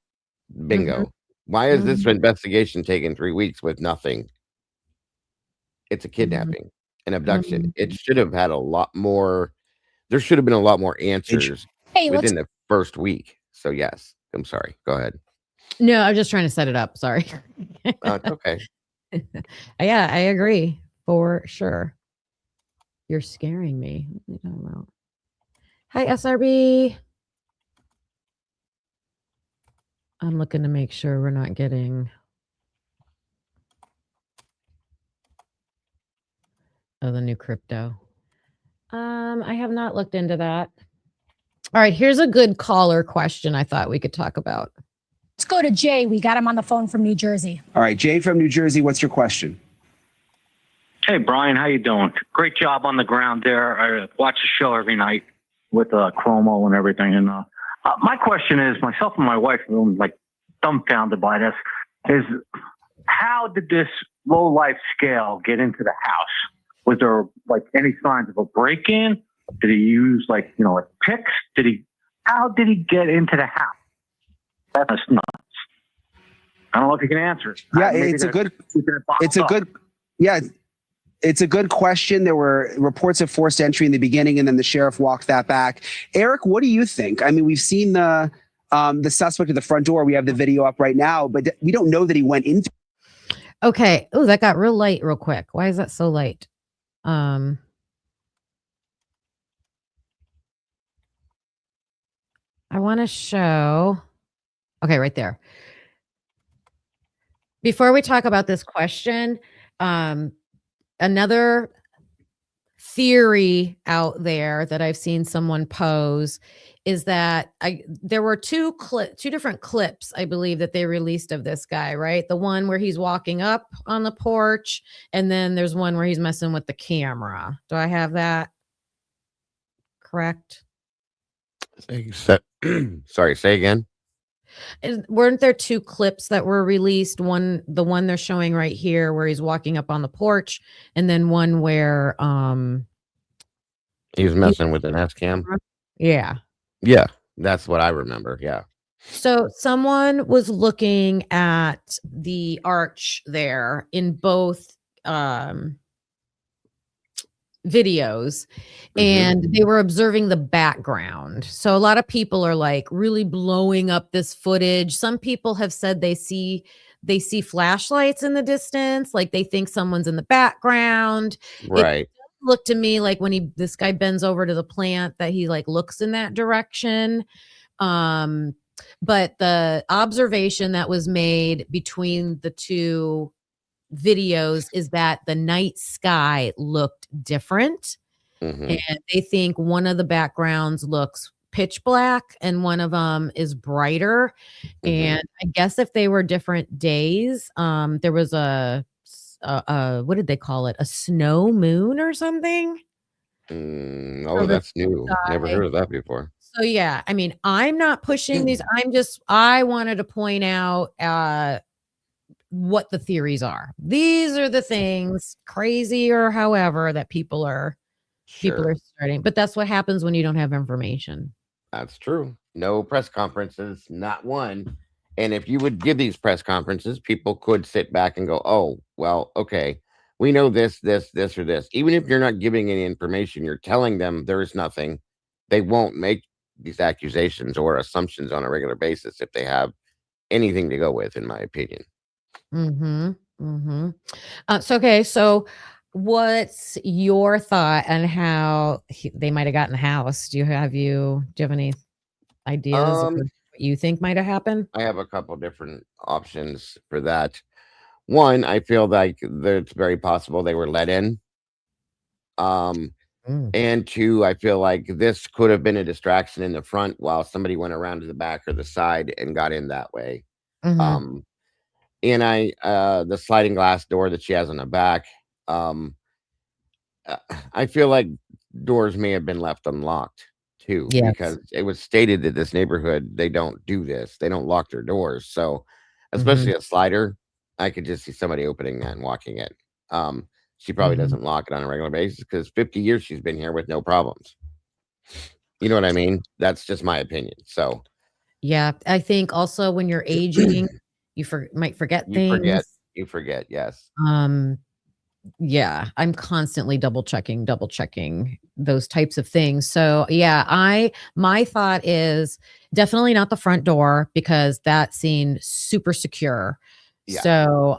Bingo. Why is this investigation taking 3 weeks with nothing? It's a kidnapping, an abduction. It should have had a lot more. There should have been a lot more answers within the first week. So yes, I'm sorry. Go ahead. No, I'm just trying to set it up. Sorry. It's okay. Yeah, I agree for sure. You're scaring me. What are you talking about? Hi, SRB. I'm looking to make sure we're not getting. Oh, the new crypto. I have not looked into that. All right, here's a good caller question I thought we could talk about. Let's go to Jay. We got him on the phone from New Jersey. All right, Jay from New Jersey, what's your question? Hey, Brian, how you doing? Great job on the ground there. I watch the show every night with Chromo and everything. And my question is, myself and my wife are like dumbfounded by this, is how did this low-life scale get into the house? Was there like any signs of a break-in? Did he use like picks? How did he get into the house? That's nuts. I don't know if you can answer it. Yeah, it's a good question. There were reports of forced entry in the beginning, and then the sheriff walked that back. Eric, what do you think? I mean, we've seen the suspect at the front door. We have the video up right now, but we don't know that he went into. Okay. Oh, that got real light real quick. Why is that so light? I want to show. Okay, right there. Before we talk about this question, another theory out there that I've seen someone pose is that there were two different clips, I believe, that they released of this guy, right? The one where he's walking up on the porch, and then there's one where he's messing with the camera. Do I have that correct? Sorry, say again. Weren't there two clips that were released? The one they're showing right here where he's walking up on the porch, and then one where he was messing with an S cam. Yeah. Yeah, that's what I remember. Yeah. So someone was looking at the arch there in both videos, and they were observing the background. So a lot of people are like really blowing up this footage. Some people have said they see flashlights in the distance, like they think someone's in the background. Right. It looked to me like when this guy bends over to the plant that he like looks in that direction. But the observation that was made between the two videos is that the night sky looked different, and they think one of the backgrounds looks pitch black and one of them is brighter. And I guess if they were different days, there was a what did they call it, a snow moon or something. Oh, that's new. Never heard of that before. So yeah, I mean, I'm not pushing these. I wanted to point out what the theories are. These are the things, crazy or however, that people are starting. But that's what happens when you don't have information. That's true. No press conferences, not one. And if you would give these press conferences, people could sit back and go, oh, well, okay, we know this, or this. Even if you're not giving any information, you're telling them there is nothing. They won't make these accusations or assumptions on a regular basis if they have anything to go with, in my opinion. So what's your thought on how they might have gotten the house? Do you have any ideas of what you think might have happened? I have a couple different options for that. One, I feel like it's very possible they were let in. And two, I feel like this could have been a distraction in the front while somebody went around to the back or the side and got in that way. And the sliding glass door that she has on the back, I feel like doors may have been left unlocked too, because it was stated that this neighborhood, they don't do this. They don't lock their doors. So especially a slider, I could just see somebody opening that and walking it. She probably doesn't lock it on a regular basis because 50 years she's been here with no problems. You know what I mean? That's just my opinion. So yeah, I think also when you're aging, you might forget things. You forget, yes. Yeah, I'm constantly double checking those types of things. So yeah, my thought is definitely not the front door because that seemed super secure. Yeah. So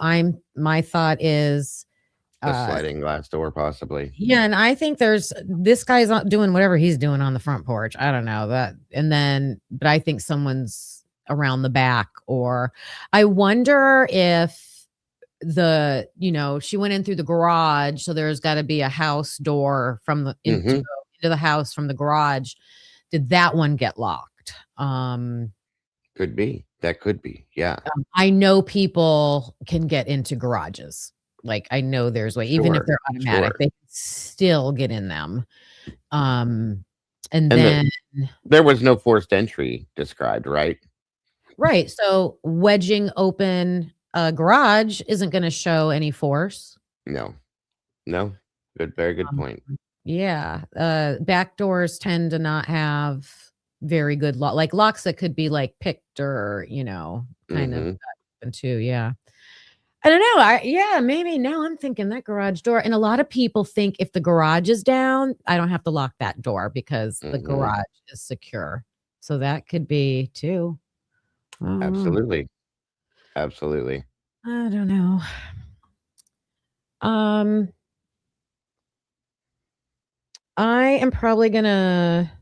my thought is The sliding glass door, possibly. yeah, and I think this guy's not doing whatever he's doing on the front porch. I don't know that. But I think someone's around the back, or I wonder if she went in through the garage, so there's got to be a house door to go into the house from the garage. Did that one get locked? Could be. That could be. Yeah. I know people can get into garages. Like I know there's way, even if they're automatic, they can still get in them. And then there was no forced entry described, right? Right. So wedging open a garage isn't going to show any force. No. Very good point. Yeah. Back doors tend to not have very good like locks that could be like picked or, kind of open too. Yeah. I don't know. Maybe now I'm thinking that garage door. And a lot of people think if the garage is down, I don't have to lock that door because the garage is secure. So that could be too. Absolutely. I don't know. I am probably gonna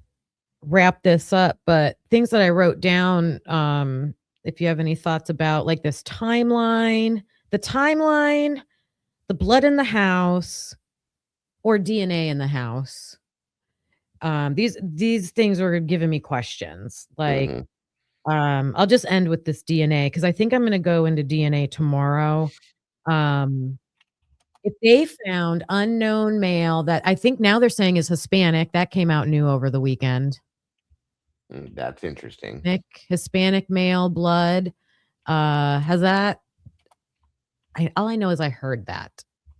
wrap this up, but things that I wrote down, if you have any thoughts about like this timeline, the blood in the house, or DNA in the house. These things are giving me questions. Like, I'll just end with this DNA because I think I'm gonna go into DNA tomorrow. If they found unknown male that I think now they're saying is Hispanic, that came out new over the weekend. That's interesting. Hispanic male blood. Has that? All I know is I heard that.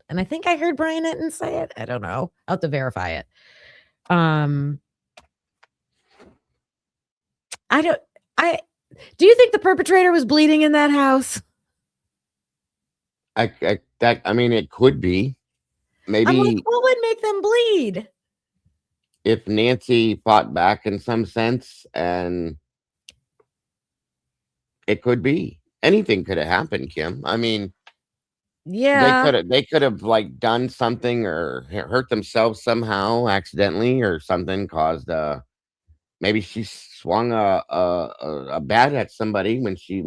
And I think I heard Brian Etten say it. I don't know. I'll have to verify it. Do you think the perpetrator was bleeding in that house? I mean, it could be. Maybe I'm like, what would make them bleed? If Nancy fought back in some sense, and it could be anything could have happened, Kim. I mean, yeah, they could have like done something or hurt themselves somehow accidentally or something caused maybe she swung a bat at somebody when she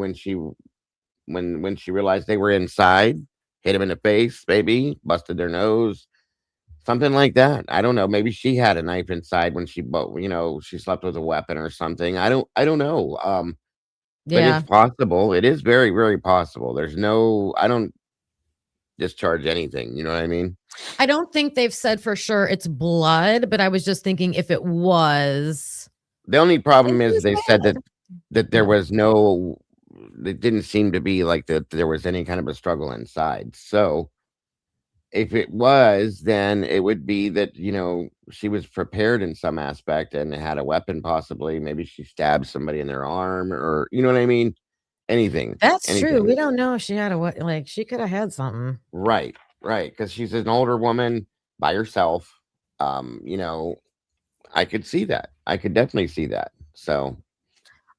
realized they were inside, hit him in the face, maybe busted their nose, something like that. I don't know. Maybe she had a knife inside when she slept with a weapon or something. I don't know. But it's possible. It is very, very possible. I don't discharge anything. You know what I mean? I don't think they've said for sure it's blood, but I was just thinking if it was. The only problem is they said that there was no. It didn't seem to be like that there was any kind of a struggle inside. So if it was, then it would be that, she was prepared in some aspect and had a weapon, possibly. Maybe she stabbed somebody in their arm or, you know what I mean? Anything. That's true. We don't know if she had she could have had something. Right. Because she's an older woman by herself. I could see that. I could definitely see that. So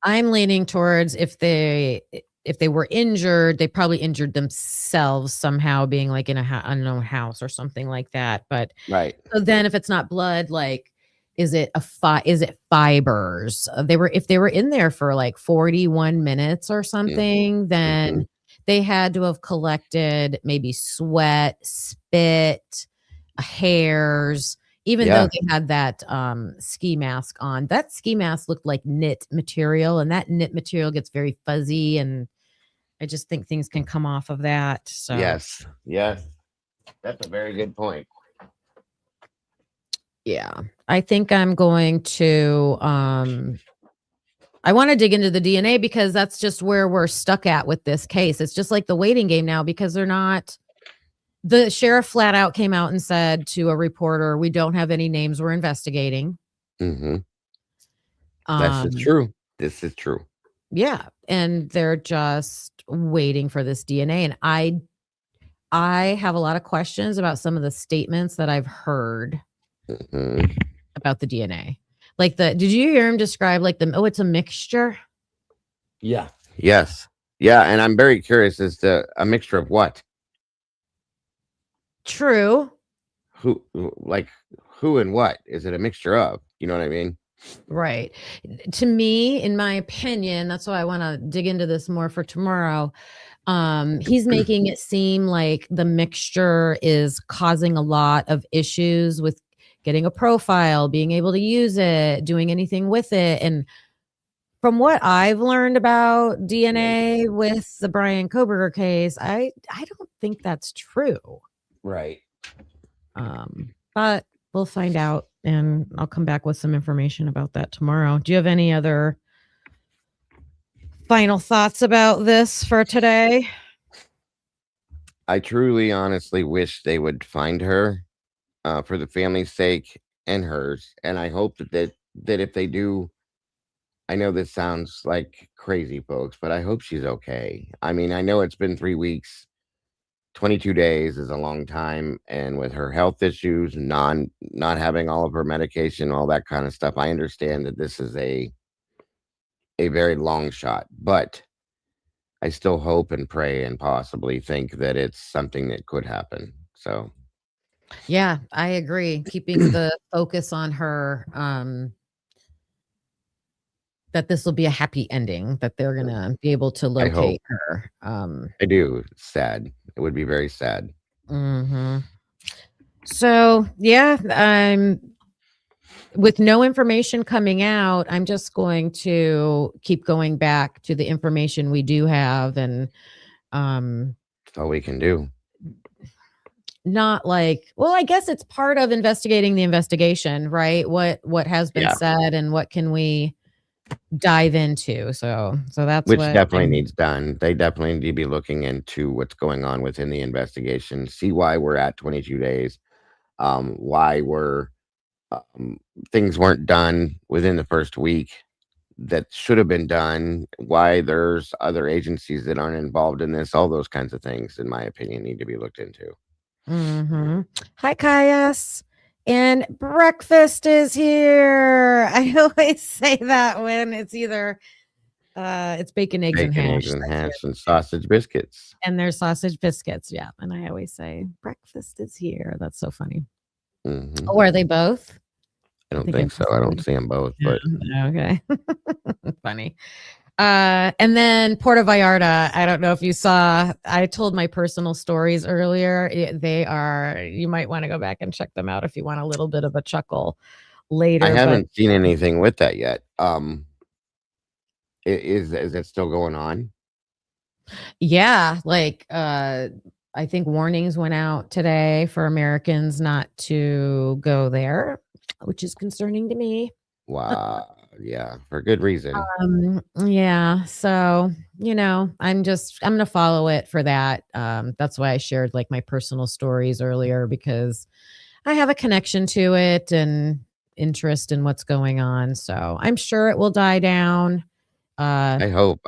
I'm leaning towards if they were injured, they probably injured themselves somehow, being like in a unknown house or something like that. But right. So then, if it's not blood, like, is it fibers? If they were in there for like 41 minutes or something, then they had to have collected maybe sweat, spit, hairs. Even though they had that ski mask on, that ski mask looked like knit material, and that knit material gets very fuzzy, and I just think things can come off of that. So yes, that's a very good point. Yeah, I think I'm going to. I want to dig into the DNA because that's just where we're stuck at with this case. It's just like the waiting game now because they're not. The sheriff flat out came out and said to a reporter, "We don't have any names we're investigating." That's true. This is true. Yeah, and they're just waiting for this DNA, and I have a lot of questions about some of the statements that I've heard about the DNA. Like did you hear him describe like it's a mixture? Yeah. Yes. Yeah. And I'm very curious as to a mixture of what? True. Who and what? Is it a mixture of? You know what I mean? Right. To me, in my opinion, that's why I want to dig into this more for tomorrow. He's making it seem like the mixture is causing a lot of issues with getting a profile, being able to use it, doing anything with it. And from what I've learned about DNA with the Brian Koberger case, I don't think that's true. Right. But we'll find out, and I'll come back with some information about that tomorrow. Do you have any other final thoughts about this for today? I truly, honestly wish they would find her for the family's sake and hers. And I hope that if they do, I know this sounds like crazy, folks, but I hope she's okay. I mean, I know it's been 3 weeks. 22 days is a long time, and with her health issues, not having all of her medication, all that kind of stuff, I understand that this is a very long shot, but I still hope and pray and possibly think that it's something that could happen. So yeah, I agree. Keeping the focus on her, that this will be a happy ending, that they're gonna be able to locate her. I do. Sad. It would be very sad. So yeah, with no information coming out, I'm just going to keep going back to the information we do have, and That's all we can do. not like, well, I guess it's part of investigating the investigation, right? What has been said and what can we dive into. So that's Which what definitely needs done. They definitely need to be looking into what's going on within the investigation, see why we're at 22 days, why things weren't done within the first week that should have been done, why there's other agencies that aren't involved in this. All those kinds of things, in my opinion, need to be looked into. Hi, Caius. And breakfast is here. I always say that when it's either it's bacon, eggs, and hash. And sausage biscuits. And there's sausage biscuits, yeah. And I always say breakfast is here. That's so funny. Oh, are they both? I don't think so. I don't see them both, but okay. Funny. And then Puerto Vallarta. I don't know if you saw, I told my personal stories earlier. You might want to go back and check them out if you want a little bit of a chuckle later. I haven't seen anything with that yet. Is it still going on? Yeah, like I think warnings went out today for Americans not to go there, which is concerning to me. Wow. Yeah, for good reason. Yeah. So, I'm going to follow it for that. That's why I shared like my personal stories earlier, because I have a connection to it and interest in what's going on. So I'm sure it will die down. I hope.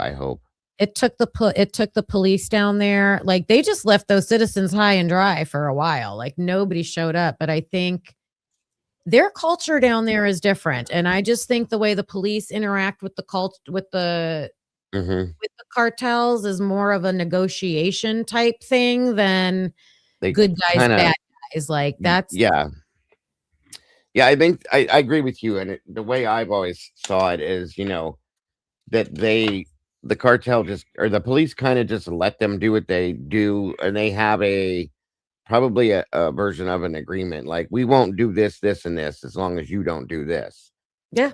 It took the police down there. Like they just left those citizens high and dry for a while. Like nobody showed up, but I think their culture down there is different. And I just think the way the police interact with the cartels is more of a negotiation type thing than good guys, bad guys. Like that's yeah. I think I agree with you. And the way I've always saw it is, that the cartel or the police kind of just let them do what they do, and they have probably a version of an agreement, like we won't do this, this, and this as long as you don't do this. Yeah.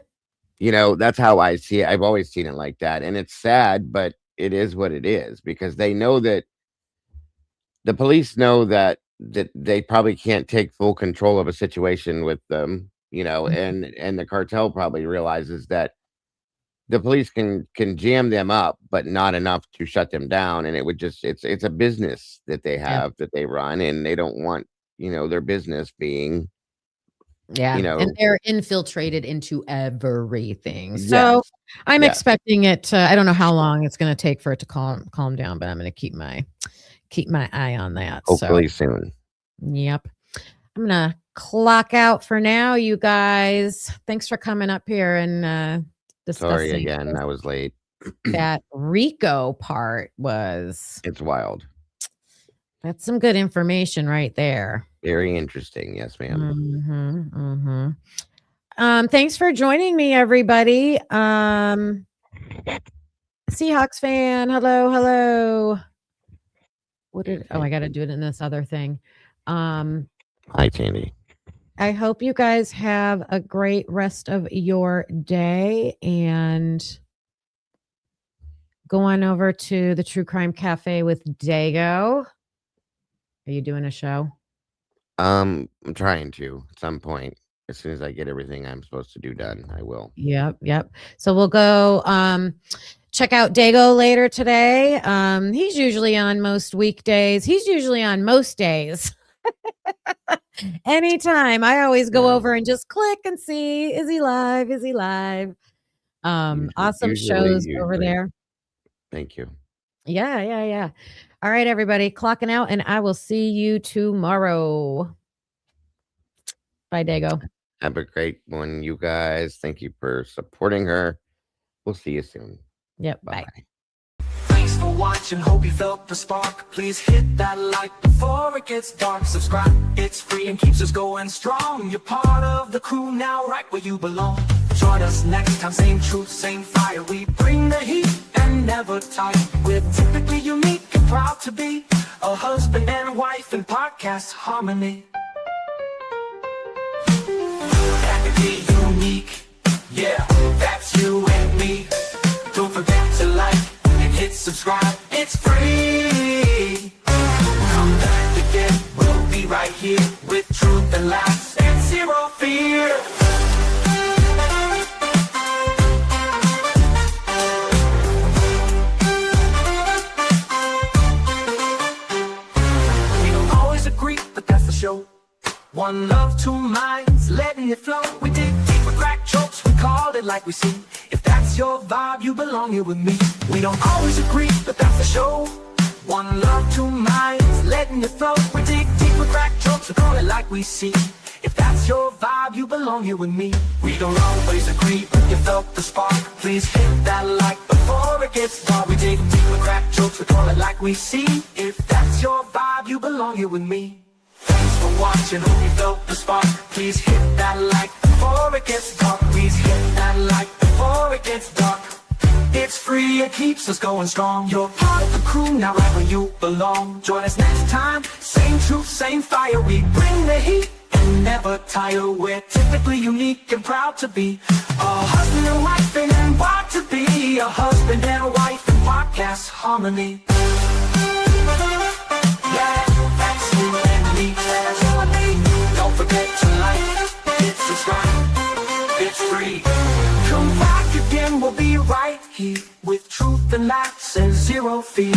That's how I see it. I've always seen it like that, and it's sad, but it is what it is, because they know that the police know that they probably can't take full control of a situation with them, and the cartel probably realizes that the police can jam them up, but not enough to shut them down. And it would it's a business that they have, that they run, and they don't want, their business being, and they're infiltrated into everything. So I'm expecting it to, I don't know how long it's going to take for it to calm down, but I'm going to keep my keep my eye on that. Hopefully soon. Yep. I'm going to clock out for now, you guys. Thanks for coming up here and discussing. Sorry again, I was late. That RICO part was. It's wild. That's some good information right there. Very interesting. Yes, ma'am. Thanks for joining me, everybody. Seahawks fan. Hello. I got to do it in this other thing. Hi, Tandy. I hope you guys have a great rest of your day and go on over to the True Crime Cafe with Dago. Are you doing a show? I'm trying to at some point. As soon as I get everything I'm supposed to do done, I will. Yep. So we'll go check out Dago later today. He's usually on most weekdays. He's usually on most days. Anytime. I always go over and just click and see, is he live? Awesome shows over there. Thank you. Yeah. All right, everybody, clocking out, and I will see you tomorrow. Bye, Dago. Have a great one, you guys. Thank you for supporting her. We'll see you soon. Yep. Bye. Thanks for watching. Hope you felt the spark. Please hit that like before it gets dark. Subscribe. It's free and keeps us going strong. You're part of the crew now, right where you belong. Join us next time. Same truth, same fire. We bring the heat and never tire. We're typically unique and proud to be a husband and wife in podcast harmony. Be unique, yeah, that's you and me. Don't forget to like and hit subscribe, it's free. Come back again, we'll be right here with truth and laughs and zero fear. We don't always agree, but that's the show. One love, two minds, letting it flow. We dig deep with crack jokes, we call it like we see. If that's your vibe, you belong here with me. We don't always agree, but that's the show. One love, two minds, letting it flow. We dig deep with crack jokes, we call it like we see. If that's your vibe, you belong here with me. We don't always agree, but you felt the spark. Please hit that like before it gets dark. We dig deep with crack jokes, we call it like we see. If that's your vibe, you belong here with me. Thanks for watching, hope you felt the spark. Please hit that like before it gets dark. Please hit that like before it gets dark. It's free, it keeps us going strong. You're part of the crew now, right where you belong. Join us next time, same truth, same fire. We bring the heat and never tire. We're typically unique and proud to be a husband and wife and proud to be a husband and wife in podcast harmony. Yeah, that's you and me. Don't forget to like, hit subscribe, it's free. Come back again, we'll be right here with truth and laughs and zero fear.